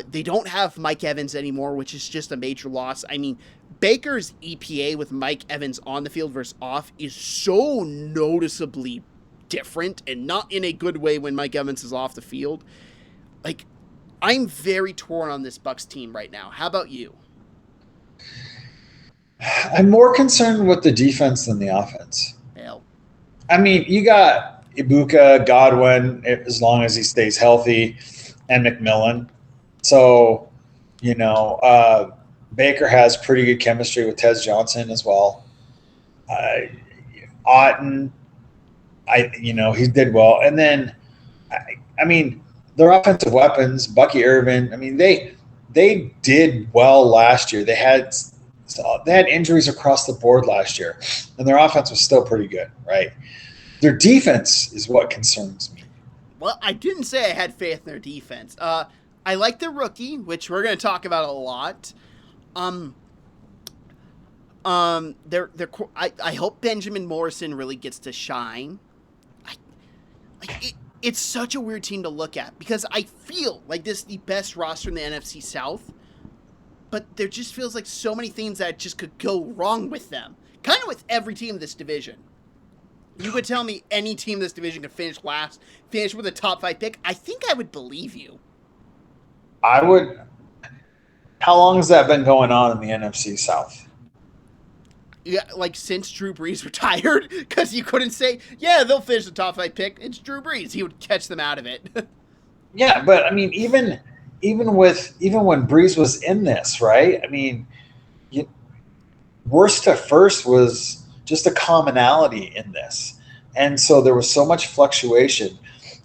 They don't have Mike Evans anymore, which is just a major loss. I mean, Baker's EPA with Mike Evans on the field versus off is so noticeably different, and not in a good way when Mike Evans is off the field. Like, I'm very torn on this Bucs team right now. How about you? I'm more concerned with the defense than the offense. Hell. I mean, you got Ibuka, Godwin, as long as he stays healthy, and McMillan. So, Baker has pretty good chemistry with Tez Johnson as well. Otten, he did well. And then, I mean, their offensive weapons, Bucky Irvin. I mean, they did well last year. They had injuries across the board last year, and their offense was still pretty good, right? Their defense is what concerns me. Well, I didn't say I had faith in their defense. I like their rookie, which we're going to talk about a lot. I hope Benjamin Morrison really gets to shine. It's such a weird team to look at because I feel like this is the best roster in the NFC South, but there just feels like so many things that just could go wrong with them. Kind of with every team in this division. You would tell me any team in this division could finish last, finish with a top 5 pick. I think I would believe you. I would. How long has that been going on in the NFC South? Yeah, like since Drew Brees retired, because you couldn't say, yeah, they'll finish the top 5 pick. It's Drew Brees. He would catch them out of it. Yeah, but I mean, even when Brees was in this, right? I mean, worst to first was just a commonality in this, and so there was so much fluctuation.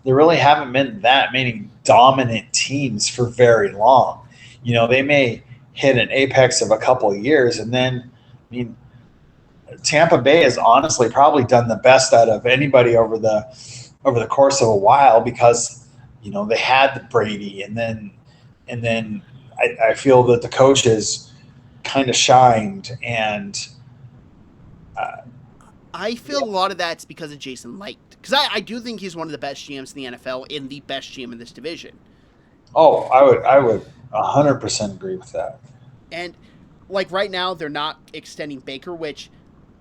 There really haven't been that many dominant teams for very long. They may hit an apex of a couple of years, and then, I mean, Tampa Bay has honestly probably done the best out of anybody over the course of a while because, they had the Brady, and then I feel that the coaches kind of shined, and I feel a lot of that's because of Jason Licht. Because I do think he's one of the best GMs in the NFL and the best GM in this division. Oh, I would 100% agree with that. And, like, right now, they're not extending Baker, which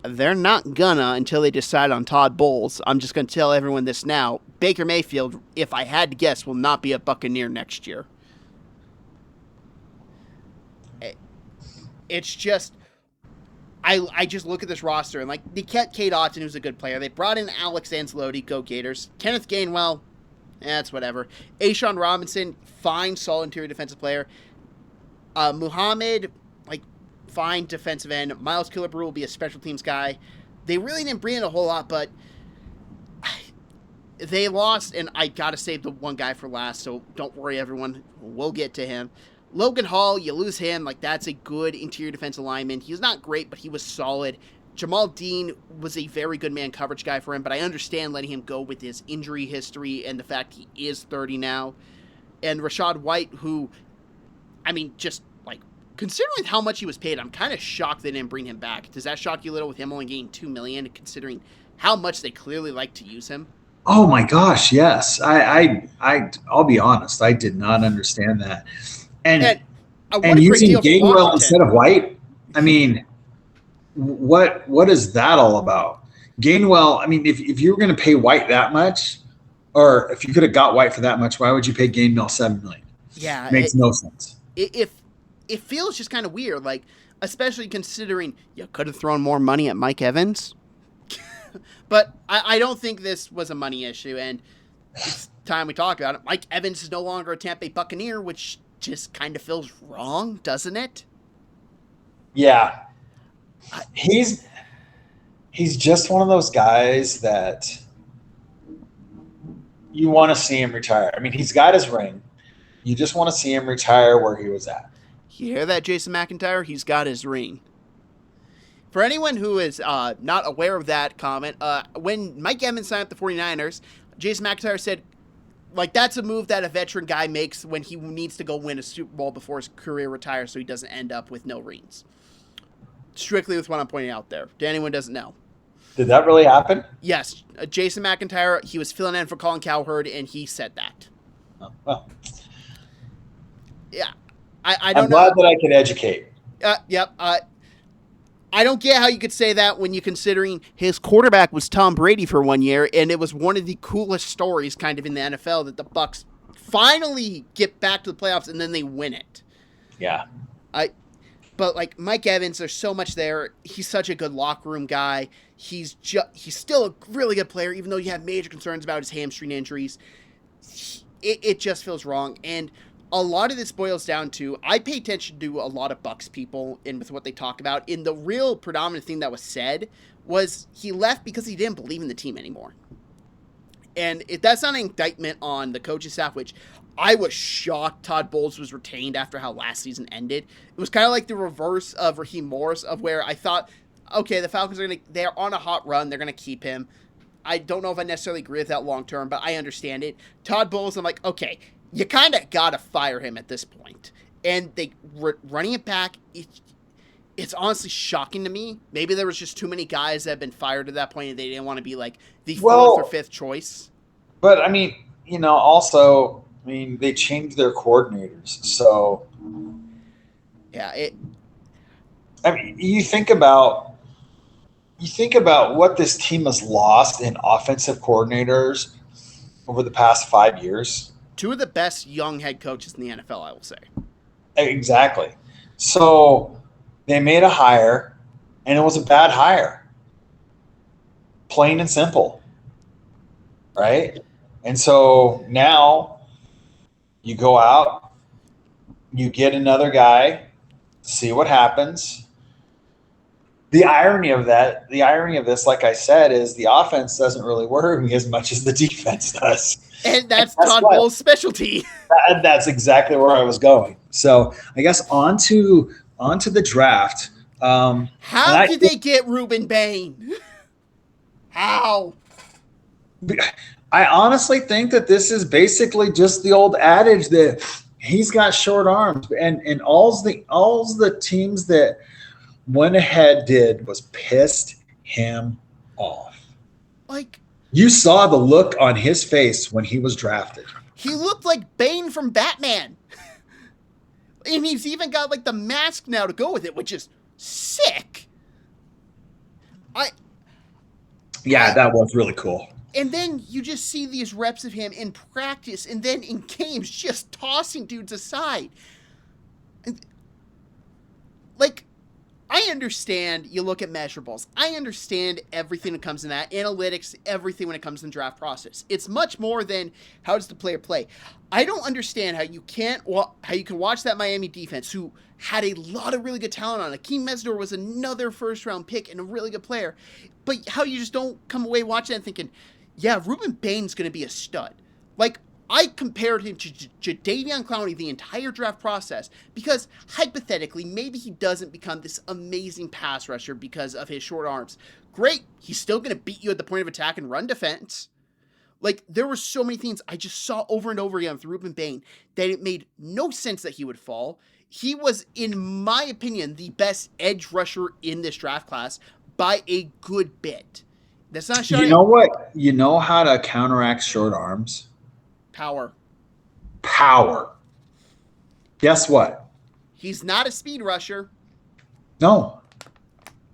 they're not gonna until they decide on Todd Bowles. I'm just going to tell everyone this now. Baker Mayfield, if I had to guess, will not be a Buccaneer next year. It's just... I just look at this roster and, like, they kept Kate Otton, who's a good player. They brought in Alex Ancelotti, go Gators. Kenneth Gainwell, that's whatever. A'Shawn Robinson, fine, solid interior defensive player. Muhammad, like, fine defensive end. Miles Killebrew will be a special teams guy. They really didn't bring in a whole lot, but they lost, and I got to save the one guy for last, so don't worry, everyone. We'll get to him. Logan Hall, you lose him. Like, that's a good interior defensive lineman. He's not great, but he was solid. Jamal Dean was a very good man coverage guy for him, but I understand letting him go with his injury history and the fact he is 30 now. And Rashad White, who, I mean, just, like, considering how much he was paid, I'm kind of shocked they didn't bring him back. Does that shock you a little with him only getting $2 million, considering how much they clearly like to use him? Oh my gosh, yes. I'll be honest, I did not understand that. And using Gainwell instead of White, I mean, what is that all about? Gainwell, I mean, if you were going to pay White that much, or if you could have got White for that much, why would you pay Gainwell $7 million? Yeah, Makes no sense. It feels just kind of weird, like, especially considering you could have thrown more money at Mike Evans. But I don't think this was a money issue, and it's time we talk about it. Mike Evans is no longer a Tampa Bay Buccaneer, which just kind of feels wrong, doesn't it? Yeah. He's just one of those guys that you want to see him retire. I mean, he's got his ring. You just want to see him retire where he was at. You hear that, Jason McIntyre? He's got his ring. For anyone who is not aware of that comment, when Mike Evans signed up the 49ers, Jason McIntyre said, like, that's a move that a veteran guy makes when he needs to go win a Super Bowl before his career retires so he doesn't end up with no rings. Strictly with what I'm pointing out there. To anyone who doesn't know. Did that really happen? Yes. Jason McIntyre, he was filling in for Colin Cowherd, and he said that. Oh, well. Yeah. I don't know. I'm glad that I could educate. Yep. I don't get how you could say that when you're considering his quarterback was Tom Brady for 1 year, and it was one of the coolest stories kind of in the NFL that the Bucs finally get back to the playoffs and then they win it. Yeah. But like Mike Evans, there's so much there. He's such a good locker room guy. He's still a really good player, even though you have major concerns about his hamstring injuries. It just feels wrong, and a lot of this boils down to, I pay attention to a lot of Bucs people and with what they talk about, and the real predominant thing that was said was he left because he didn't believe in the team anymore. And that's not an indictment on the coaching staff, which I was shocked Todd Bowles was retained after how last season ended. It was kind of like the reverse of Raheem Morris, of where I thought, okay, the Falcons they're on a hot run, they're going to keep him. I don't know if I necessarily agree with that long term, but I understand it. Todd Bowles, I'm like, okay, you kind of got to fire him at this point. And they running it back, it's honestly shocking to me. Maybe there was just too many guys that have been fired at that point and they didn't want to be like the fourth or fifth choice. But, I mean, also, they changed their coordinators. So, yeah, you think about what this team has lost in offensive coordinators over the past 5 years. Two of the best young head coaches in the NFL, I will say. Exactly. So they made a hire, and it was a bad hire. Plain and simple. Right? And so now you go out, you get another guy, see what happens. The irony of this, like I said, is the offense doesn't really worry me as much as the defense does. And that's Todd Bowles' specialty. That's exactly where I was going. So I guess on to the draft. How did they get Ruben Bain? How? I honestly think that this is basically just the old adage that he's got short arms, and all the teams that went ahead did was pissed him off. Like, you saw the look on his face when he was drafted. He looked like Bane from Batman. And he's even got like the mask now to go with it, which is sick. That was really cool. And then you just see these reps of him in practice and then in games just tossing dudes aside. And, like, I understand you look at measurables. I understand everything that comes in that. Analytics, everything when it comes in the draft process. It's much more than how does the player play. I don't understand how you can watch that Miami defense, who had a lot of really good talent on it. Akeem Mesdor was another first-round pick and a really good player. But how you just don't come away watching and thinking, yeah, Ruben Bain's going to be a stud. Like, I compared him to Jadeveon Clowney the entire draft process because, hypothetically, maybe he doesn't become this amazing pass rusher because of his short arms. Great, he's still going to beat you at the point of attack and run defense. Like, there were so many things I just saw over and over again with Ruben Bain that it made no sense that he would fall. He was, in my opinion, the best edge rusher in this draft class by a good bit. That's not showing. You know what? You know how to counteract short arms? Power. Guess what? He's not a speed rusher. No.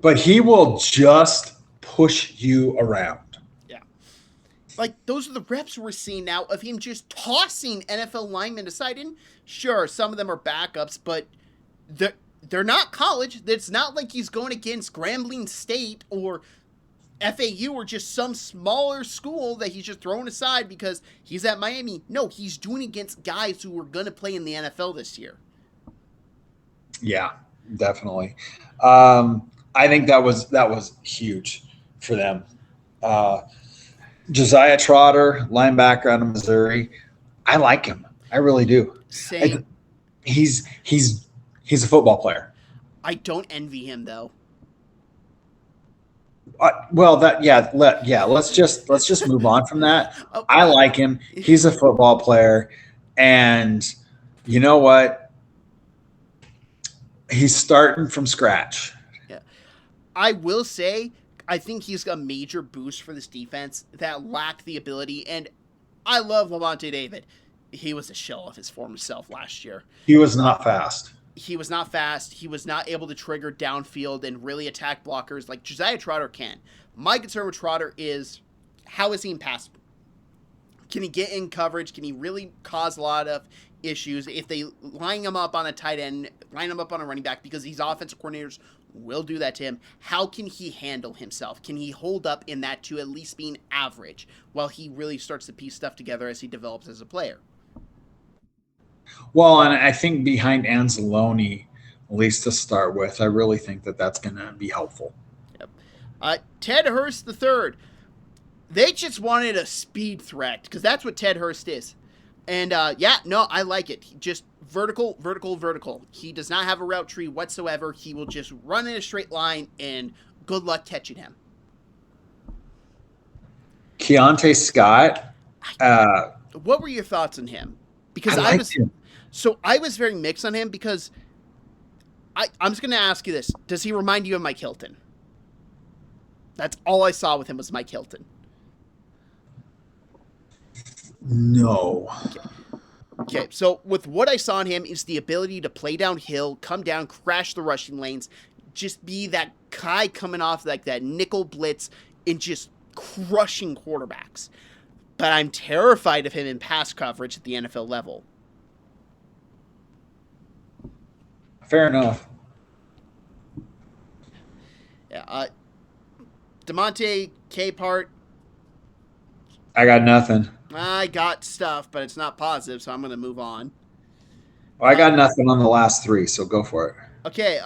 But he will just push you around. Yeah. Like, those are the reps we're seeing now of him just tossing NFL linemen aside. And sure, some of them are backups, but they're not college. It's not like he's going against Grambling State or FAU or just some smaller school that he's just throwing aside because he's at Miami. No, he's doing against guys who are going to play in the NFL this year. Yeah, definitely. I think that was huge for them. Josiah Trotter, linebacker out of Missouri. I like him. I really do. Same. He's a football player. I don't envy him though. Let's just move on from that. Oh. I like him. He's a football player, and you know what? He's starting from scratch. Yeah, I will say I think he's a major boost for this defense that lacked the ability. And I love Lavonte David. He was a shell of his former self last year. He was not fast. He was not fast. He was not able to trigger downfield and really attack blockers like Josiah Trotter can. My concern with Trotter is how is he in pass? Can he get in coverage? Can he really cause a lot of issues if they line him up on a tight end, line him up on a running back, because these offensive coordinators will do that to him? How can he handle himself? Can he hold up in that to at least being average while he really starts to piece stuff together as he develops as a player? Well, and I think behind Anzalone, at least to start with, I really think that that's going to be helpful. Yep. Ted Hurst III. They just wanted a speed threat because that's what Ted Hurst is. And I like it. Just vertical, vertical, vertical. He does not have a route tree whatsoever. He will just run in a straight line, and good luck catching him. Keontae Scott. What were your thoughts on him? Because I was very mixed on him because I'm just going to ask you this. Does he remind you of Mike Hilton? That's all I saw with him was Mike Hilton. No. Okay, so with what I saw in him is the ability to play downhill, come down, crash the rushing lanes, just be that guy coming off like that nickel blitz and just crushing quarterbacks. But I'm terrified of him in pass coverage at the NFL level. Fair enough. Yeah, DeMonte Capehart. I got nothing. I got stuff, but it's not positive, so I'm going to move on. Well, I got nothing on the last three, so go for it. Okay,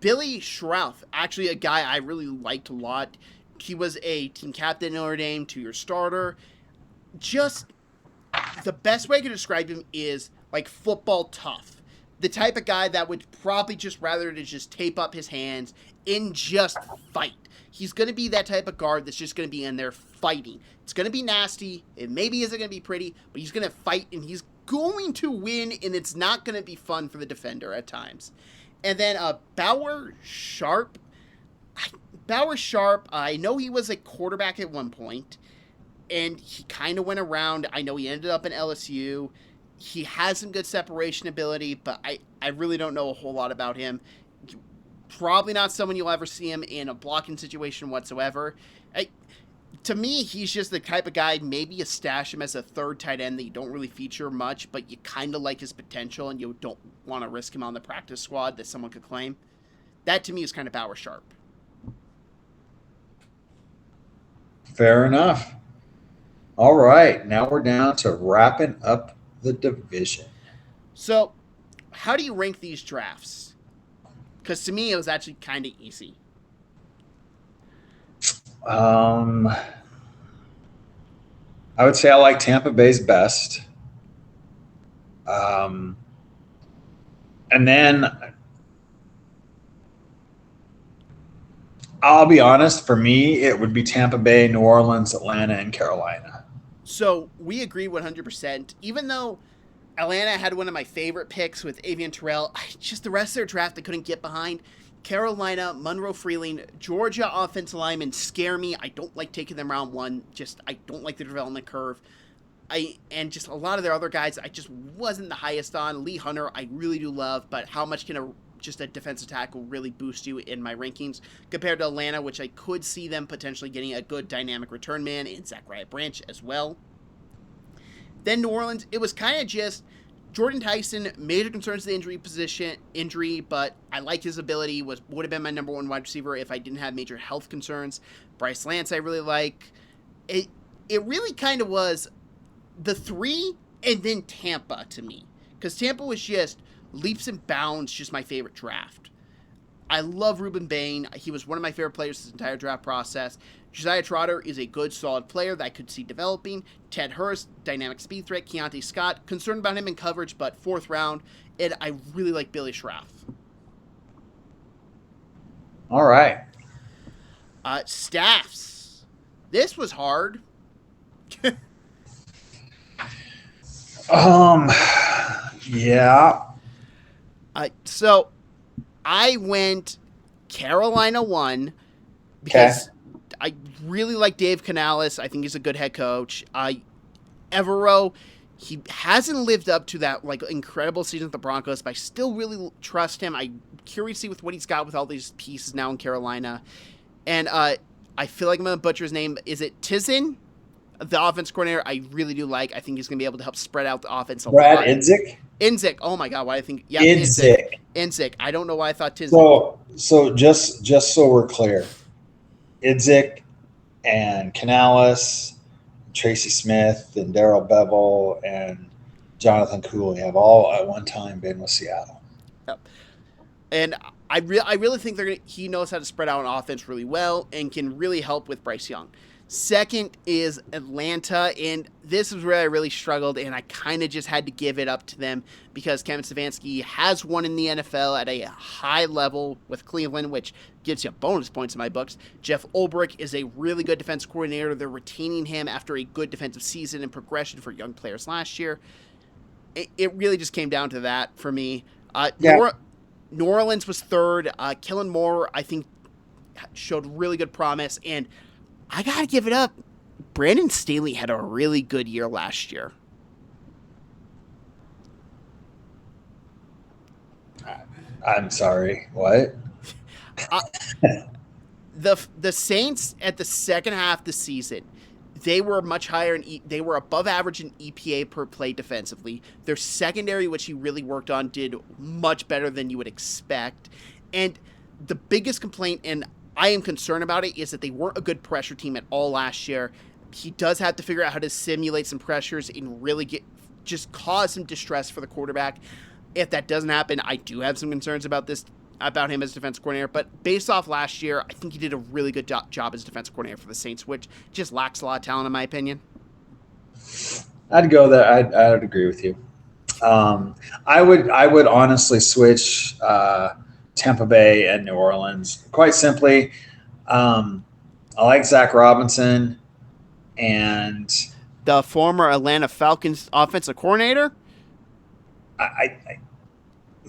Billy Schrauth, actually a guy I really liked a lot. He was a team captain in Notre Dame, 2-year starter. Just the best way to describe him is like football tough. The type of guy that would probably just rather to just tape up his hands and just fight. He's going to be that type of guard that's just going to be in there fighting. It's going to be nasty. It maybe isn't going to be pretty, but he's going to fight and he's going to win, and it's not going to be fun for the defender at times. And then Bauer Sharp. I know he was a quarterback at one point, and he kind of went around. I know he ended up in LSU. He has some good separation ability, but I really don't know a whole lot about him. Probably not someone you'll ever see him in a blocking situation whatsoever. To me, he's just the type of guy, maybe you stash him as a third tight end that you don't really feature much, but you kind of like his potential and you don't want to risk him on the practice squad that someone could claim. That, to me, is kind of Bauer Sharp. Fair enough. All right, now we're down to wrapping up the division. So, how do you rank these drafts? Because to me, it was actually kind of easy. I would say I like Tampa Bay's best. And then I'll be honest, for me, it would be Tampa Bay, New Orleans, Atlanta, and Carolina. So we agree 100%. Even though Atlanta had one of my favorite picks with Avian Terrell, just the rest of their draft I couldn't get behind. Carolina, Monroe Freeling, Georgia offensive linemen scare me. I don't like taking them round one. I don't like the development curve. And just a lot of their other guys I just wasn't the highest on. Lee Hunter I really do love, but how much can just a defensive tackle really boost you in my rankings compared to Atlanta, which I could see them potentially getting a good dynamic return man in Zachariah Branch as well. Then New Orleans, it was kind of just Jordan Tyson, major concerns the injury, but I like his ability. Would have been my number one wide receiver if I didn't have major health concerns. Bryce Lance, I really like. It really kind of was the 3 and then Tampa to me, because Tampa was just leaps and bounds, just my favorite draft. I love Ruben Bain. He was one of my favorite players this entire draft process. Josiah Trotter is a good, solid player that I could see developing. Ted Hurst, dynamic speed threat. Keontae Scott, concerned about him in coverage, but 4th round. And I really like Billy Schraff. All right. Staffs. This was hard. Yeah. So I went Carolina 1 because I really like Dave Canales. I think he's a good head coach. Evero, he hasn't lived up to that like incredible season with the Broncos, but I still really trust him. I'm curious to see with what he's got with all these pieces now in Carolina. And I feel like I'm going to butcher his name. Is it Tizen? The offense coordinator, I really do like. I think he's going to be able to help spread out the offense a lot. Brad Idzik? Idzik. Oh my God, why I think Idzik. I don't know why I thought Tizen. So just so we're clear, Idzik and Canales, Tracy Smith, and Darrell Bevel, and Jonathan Cooley have all at one time been with Seattle. Yep. And I really think he knows how to spread out an offense really well and can really help with Bryce Young. Second is Atlanta, and this is where I really struggled, and I kind of just had to give it up to them because Kevin Stefanski has won in the NFL at a high level with Cleveland, which gives you bonus points in my books. Jeff Ulbrich is a really good defense coordinator. They're retaining him after a good defensive season and progression for young players last year. It really just came down to that for me. New Orleans was third. Kellen Moore, I think, showed really good promise, and I got to give it up. Brandon Staley had a really good year last year. I'm sorry, what? The Saints at the second half of the season, they were much higher, they were above average in EPA per play defensively. Their secondary, which he really worked on, did much better than you would expect. And the biggest complaint, and I am concerned about it, is that they weren't a good pressure team at all last year. He does have to figure out how to simulate some pressures and really just cause some distress for the quarterback. If that doesn't happen, I do have some concerns about him as defense coordinator. But based off last year, I think he did a really good job as defense coordinator for the Saints, which just lacks a lot of talent in my opinion. I'd go there. I would agree with you. I would honestly switch Tampa Bay and New Orleans. Quite simply, I like Zach Robinson and the former Atlanta Falcons offensive coordinator.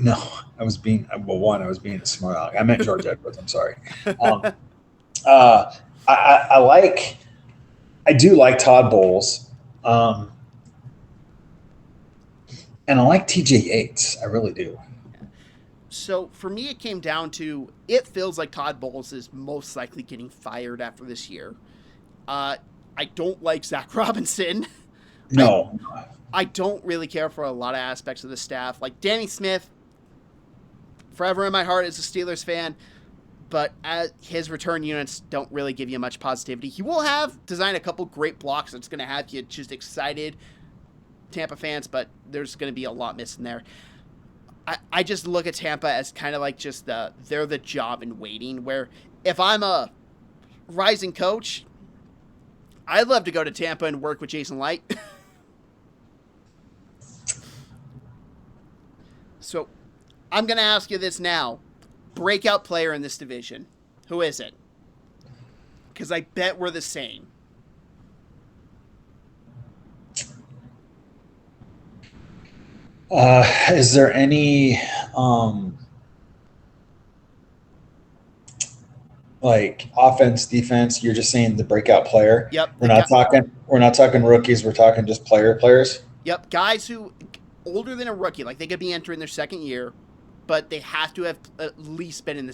No, I was being a smart aleck. I meant George Edwards. I'm sorry. I do like Todd Bowles, and I like TJ Yates. I really do. So for me, it came down to, it feels like Todd Bowles is most likely getting fired after this year. I don't like Zach Robinson. No. I don't really care for a lot of aspects of the staff. Like Danny Smith, forever in my heart as a Steelers fan, but his return units don't really give you much positivity. He will have designed a couple great blocks that's going to have you just excited, Tampa fans, but there's going to be a lot missing there. I just look at Tampa as kind of like just they're the job in waiting, where if I'm a rising coach, I'd love to go to Tampa and work with Jason Light. So I'm going to ask you this now. Breakout player in this division. Who is it? Because I bet we're the same. Is there any like offense, defense? You're just saying the breakout player. Yep. We're not talking rookies. We're talking just players. Yep. Guys who older than a rookie, like they could be entering their second year, but they have to have at least been in the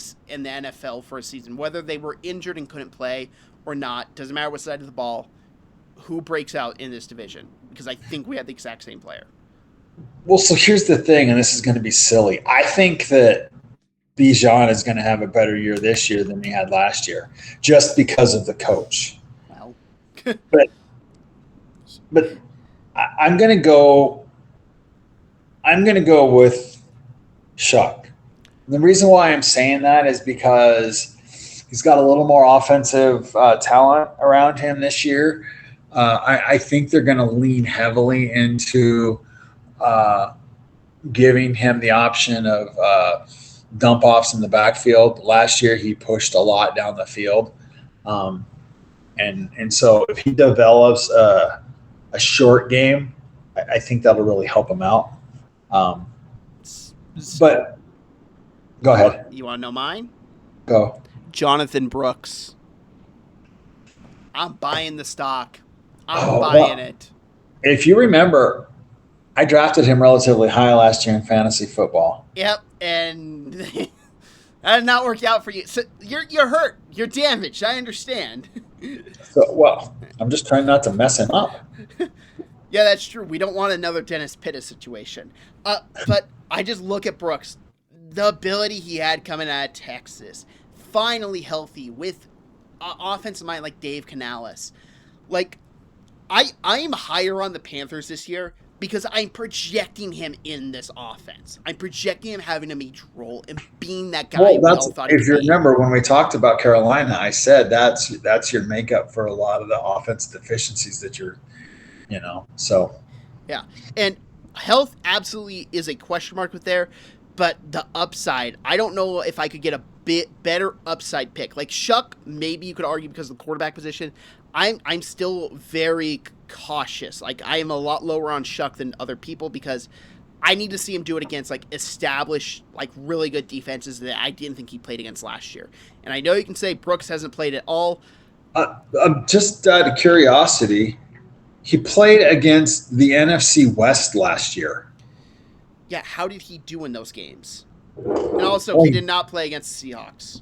NFL for a season, whether they were injured and couldn't play or not. Doesn't matter what side of the ball. Who breaks out in this division? Because I think we have the exact same player. Well, so here's the thing, and this is going to be silly. I think that Bijan is going to have a better year this year than he had last year, just because of the coach. Well, But I'm going to go. I'm going to go with Shuck. The reason why I'm saying that is because he's got a little more offensive talent around him this year. I think they're going to lean heavily into giving him the option of dump offs in the backfield. Last year, he pushed a lot down the field. And so if he develops a short game, I think that'll really help him out. But go ahead. You want to know mine? Go. Jonathan Brooks. I'm buying the stock. I'm buying it. If you remember, I drafted him relatively high last year in fantasy football. Yep, and that did not work out for you. So you're hurt. You're damaged. I understand. So, I'm just trying not to mess him up. Yeah, that's true. We don't want another Dennis Pitta situation. But I just look at Brooks. The ability he had coming out of Texas. Finally healthy with offensive mind like Dave Canales. Like, I am higher on the Panthers this year because I'm projecting him in this offense. I'm projecting him having a major role and being that guy we all thought he could be. If you remember when we talked about Carolina, I said that's your makeup for a lot of the offense deficiencies that you're, so. Yeah, and health absolutely is a question mark with there, but the upside, I don't know if I could get a bit better upside pick. Like Shuck, maybe you could argue because of the quarterback position. I'm still very cautious. Like I am a lot lower on Shuck than other people because I need to see him do it against like established, like really good defenses that I didn't think he played against last year. And I know you can say Brooks hasn't played at all. Just out of curiosity, he played against the NFC West last year. Yeah, how did he do in those games? And also, he did not play against the Seahawks.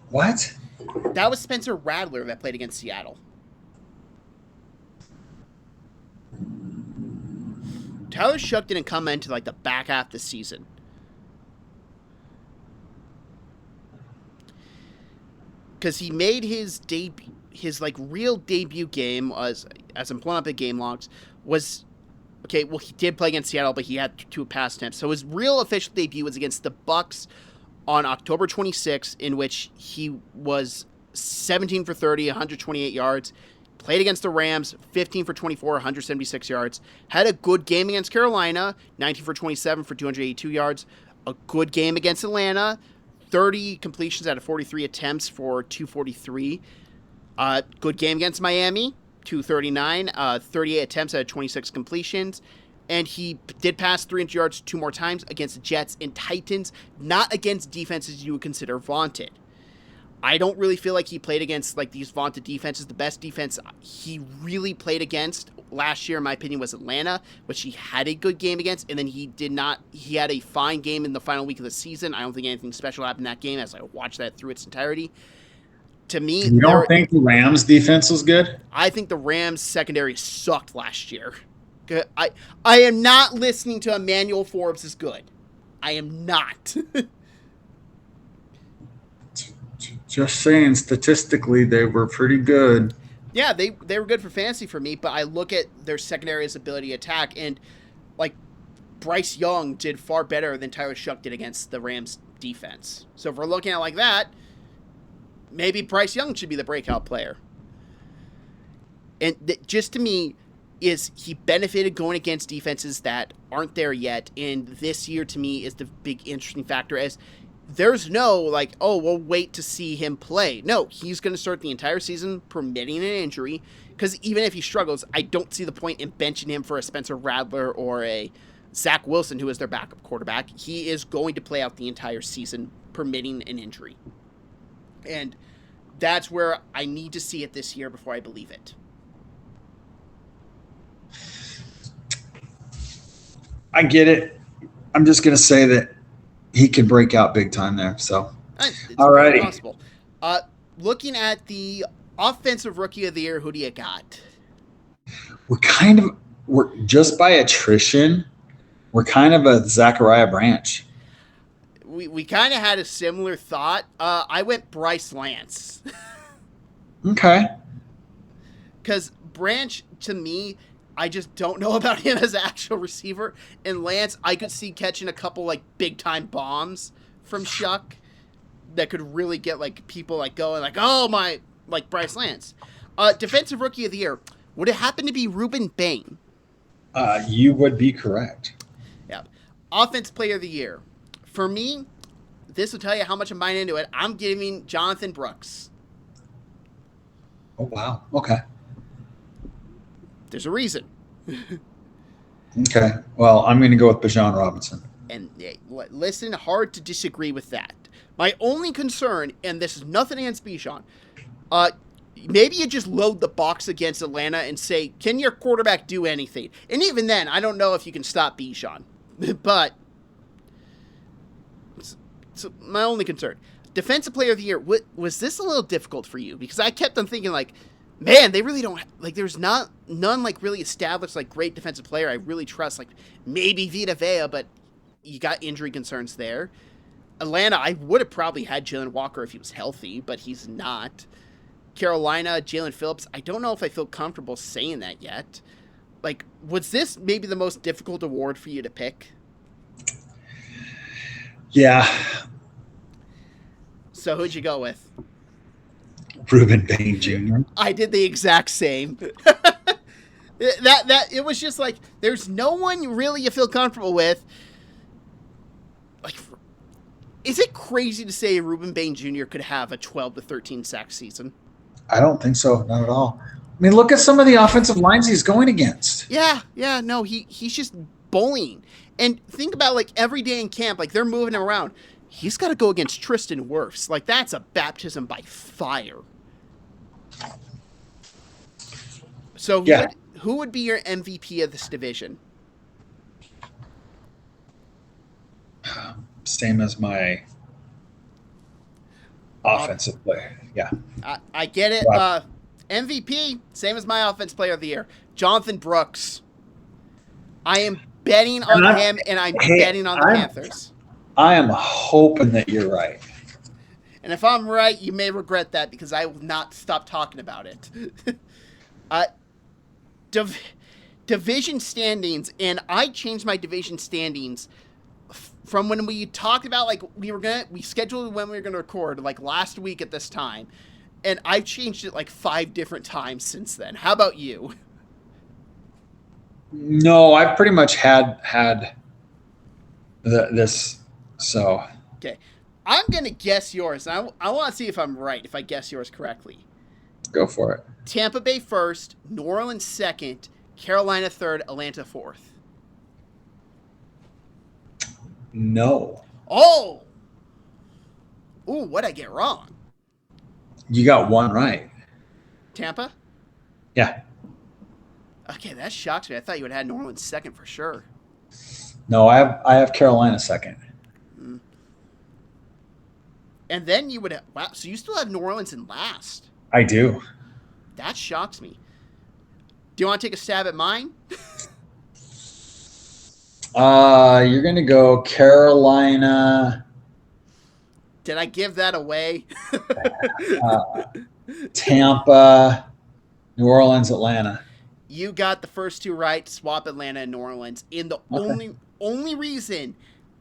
What? That was Spencer Rattler that played against Seattle. Tyler Shuck didn't come into like the back half of the season. Because he made his debut, his like real debut game was, as I'm pulling up the game logs, was okay. Well, he did play against Seattle, but he had 2 pass attempts. So his real official debut was against the Bucs on October 26th, in which he was 17 for 30, 128 yards. Played against the Rams, 15 for 24, 176 yards. Had a good game against Carolina, 19 for 27 for 282 yards. A good game against Atlanta, 30 completions out of 43 attempts for 243. Good game against Miami, 239, 38 attempts out of 26 completions. And he did pass 300 yards 2 more times against the Jets and Titans, not against defenses you would consider vaunted. I don't really feel like he played against like these vaunted defenses. The best defense he really played against last year, in my opinion, was Atlanta, which he had a good game against, and then he had a fine game in the final week of the season. I don't think anything special happened in that game as I watched that through its entirety. To me, you don't think the Rams defense was good? I think the Rams secondary sucked last year. I am not listening to Emmanuel Forbes is good. I am not. Just saying, statistically, they were pretty good. Yeah, they were good for fantasy for me, but I look at their secondary's ability to attack, and like Bryce Young did far better than Tyler Shuck did against the Rams defense. So if we're looking at it like that, maybe Bryce Young should be the breakout player. And just to me, is he benefited going against defenses that aren't there yet, and this year to me is the big interesting factor as there's no like, oh, we'll wait to see him play. No, he's going to start the entire season permitting an injury, because even if he struggles, I don't see the point in benching him for a Spencer Rattler or a Zach Wilson, who is their backup quarterback. He is going to play out the entire season permitting an injury. And that's where I need to see it this year before I believe it. I get it. I'm just going to say that he could break out big time there. So, all righty. Possible. Looking at the offensive rookie of the year, who do you got? We're kind of we're just by attrition, we're kind of a Zachariah Branch. We kind of had a similar thought. I went Bryce Lance. Okay. Because Branch, to me, I just don't know about him as an actual receiver. And Lance, I could see catching a couple, like, big-time bombs from Shuck that could really get, like, people, like, going, like, oh, my, like, Bryce Lance. Defensive Rookie of the Year. Would it happen to be Ruben Bain? You would be correct. Yeah. Offense Player of the Year. For me, this will tell you how much I'm buying into it. I'm giving Jonathan Brooks. Oh, wow. Okay. There's a reason. Okay. Well, I'm going to go with Bijan Robinson. And listen, hard to disagree with that. My only concern, and this is nothing against Bijan, maybe you just load the box against Atlanta and say, can your quarterback do anything? And even then, I don't know if you can stop Bijan. But it's my only concern. Defensive Player of the Year, was this a little difficult for you? Because I kept on thinking, like, man, they really don't, like, there's none, like, really established, like, great defensive player I really trust. Like, maybe Vita Vea, but you got injury concerns there. Atlanta, I would have probably had Jalen Walker if he was healthy, but he's not. Carolina, Jalen Phillips, I don't know if I feel comfortable saying that yet. Like, was this maybe the most difficult award for you to pick? Yeah. So who'd you go with? Ruben Bain Jr. I did the exact same. that it was just like, there's no one really you feel comfortable with. Like, is it crazy to say Ruben Bain Jr. could have a 12 to 13 sack season? I don't think so. Not at all. I mean, look at some of the offensive lines he's going against. Yeah, no, he's just bullying. And think about, like, every day in camp, like, they're moving him around. He's got to go against Tristan Wirfs. Like, that's a baptism by fire. So yeah. Who would be your MVP of this division? Same as my offensive player. Yeah. I get it. Wow. MVP, same as my offense player of the year. Jonathan Brooks. I am betting on him, and I'm betting on the Panthers. I am hoping that you're right. And if I'm right, you may regret that because I will not stop talking about it. Division standings, and I changed my division standings from when we talked about, like, we scheduled when we were gonna record, like, last week at this time, and I've changed it like 5 different times since then. How about you? No, I pretty much had this. So okay, I'm gonna guess yours. I want to see if I'm right. If I guess yours correctly, go for it. Tampa Bay first, New Orleans second, Carolina third, Atlanta fourth. No. Oh. Ooh, what'd I get wrong? You got one right. Tampa? Yeah. Okay, that shocks me. I thought you would have had New Orleans second for sure. No, I have Carolina second. And then you would have, wow, so you still have New Orleans in last. I do. That shocks me. Do you want to take a stab at mine? You're going to go Carolina. Did I give that away? Tampa, New Orleans, Atlanta. You got the first two right. Swap Atlanta and New Orleans. And the only reason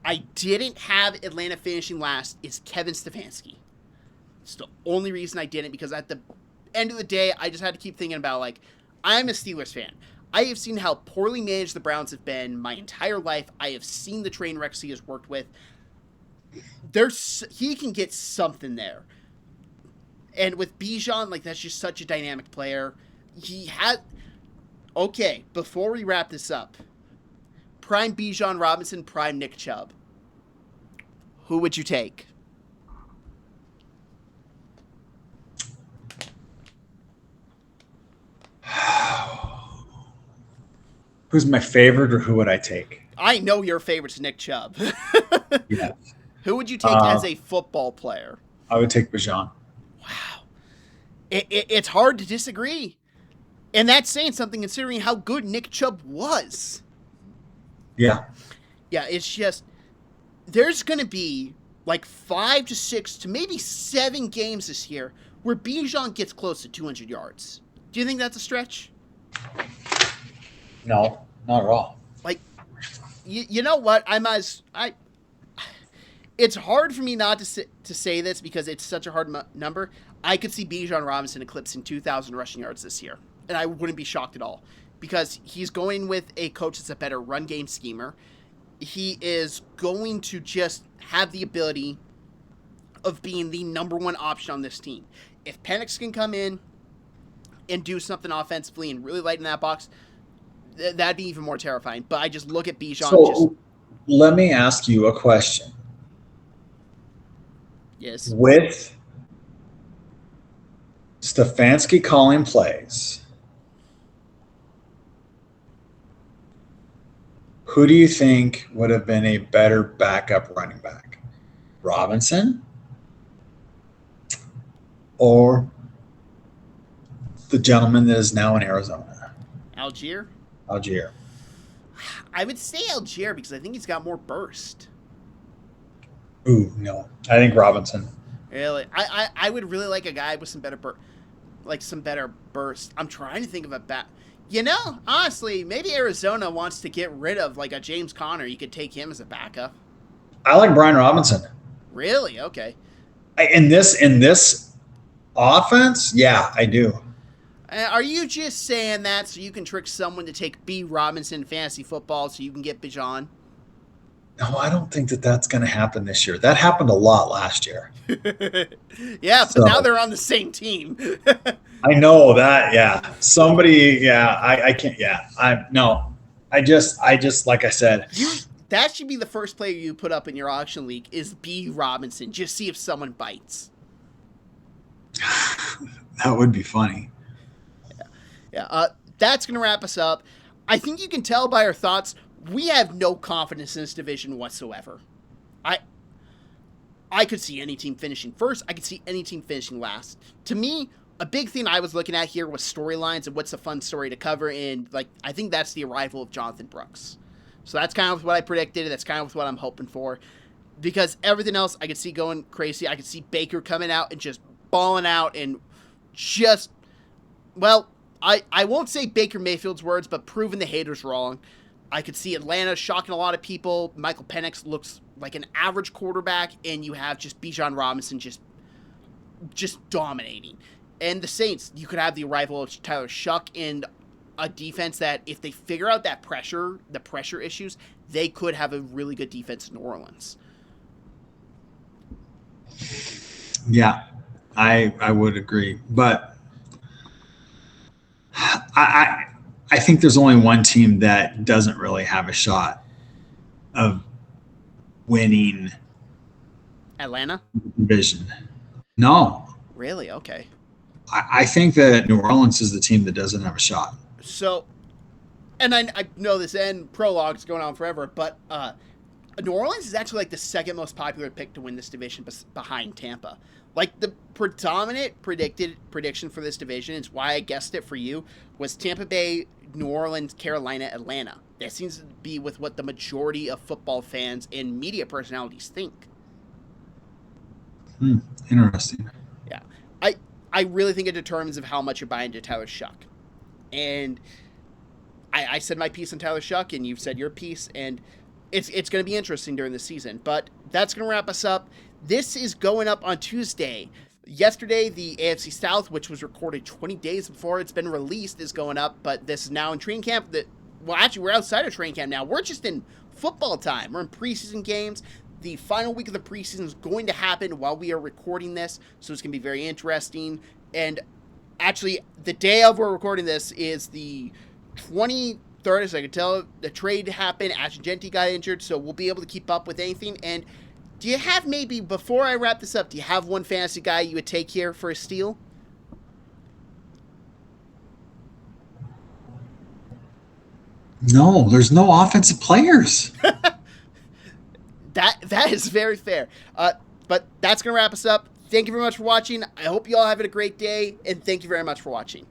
I didn't have Atlanta finishing last is Kevin Stefanski. It's the only reason I didn't, because at the end of the day, I just had to keep thinking about, like, I'm a Steelers fan. I have seen how poorly managed the Browns have been my entire life. I have seen the train wrecks he has worked with. He can get something there. And with Bijan, like, that's just such a dynamic player. Okay, before we wrap this up, prime Bijan Robinson, prime Nick Chubb. Who would you take? Who's my favorite, or who would I take? I know your favorite's Nick Chubb. Yeah. Who would you take as a football player? I would take Bijan. Wow. It's hard to disagree. And that's saying something considering how good Nick Chubb was. Yeah. Yeah, it's just, there's going to be like 5 to 6 to maybe 7 games this year where Bijan gets close to 200 yards. Do you think that's a stretch? No, not at all. Like, you know what? It's hard for me not to say this because it's such a hard number. I could see Bijan Robinson eclipsing 2,000 rushing yards this year, and I wouldn't be shocked at all because he's going with a coach that's a better run game schemer. He is going to just have the ability of being the number one option on this team. If Penix can come in and do something offensively and really lighten that box, that'd be even more terrifying. But I just look at Bijan. So let me ask you a question. Yes. With Stefanski calling plays, who do you think would have been a better backup running back? Robinson or the gentleman that is now in Arizona? Algier? Algier. I would say Algier because I think he's got more burst. Ooh, no. I think Robinson. Really? I would really like a guy with some better burst. I'm trying to think of a back. You know, honestly, maybe Arizona wants to get rid of like a James Conner. You could take him as a backup. I like Brian Robinson. Really? Okay. In this offense, yeah, I do. Are you just saying that so you can trick someone to take B. Robinson in fantasy football so you can get Bijan? No, I don't think that's going to happen this year. That happened a lot last year. Yeah, but now they're on the same team. I know that. Yeah, somebody. Yeah, I can't. Yeah, I just like I said. That should be the first player you put up in your auction league is B. Robinson. Just see if someone bites. That would be funny. Yeah. That's going to wrap us up. I think you can tell by our thoughts, we have no confidence in this division whatsoever. I could see any team finishing first. I could see any team finishing last. To me, a big thing I was looking at here was storylines and what's a fun story to cover. And I think that's the arrival of Jonathan Brooks. So that's kind of what I predicted. That's kind of what I'm hoping for. Because everything else I could see going crazy. I could see Baker coming out and just balling out and just, well, I won't say Baker Mayfield's words, but proving the haters wrong. I could see Atlanta shocking a lot of people. Michael Penix looks like an average quarterback, and you have just Bijan Robinson just dominating. And the Saints, you could have the arrival of Tyler Shuck and a defense that, if they figure out the pressure issues, they could have a really good defense in New Orleans. Yeah, I would agree. But I think there's only one team that doesn't really have a shot of winning Atlanta division. No. Really? Okay. I think that New Orleans is the team that doesn't have a shot. So, and I know this end prologue is going on forever, but New Orleans is actually like the second most popular pick to win this division behind Tampa. Like the predominant prediction for this division, is why I guessed it for you, was Tampa Bay, New Orleans, Carolina, Atlanta. That seems to be with what the majority of football fans and media personalities think. Interesting. Yeah. I really think it determines of how much you're buying into Tyler Shuck. And I said my piece on Tyler Shuck, and you've said your piece, and it's going to be interesting during the season. But that's going to wrap us up. This is going up on Tuesday. Yesterday, the AFC South, which was recorded 20 days before it's been released, is going up. But this is now in training camp. Well, actually, we're outside of training camp now. We're just in football time. We're in preseason games. The final week of the preseason is going to happen while we are recording this, so it's going to be very interesting. And actually, the day of we're recording this is the 23rd, as I can tell. The trade happened. Ashton Genty got injured, so we'll be able to keep up with anything. And do you have maybe, before I wrap this up, do you have one fantasy guy you would take here for a steal? No, there's no offensive players. That is very fair. But that's going to wrap us up. Thank you very much for watching. I hope you all have a great day, and thank you very much for watching.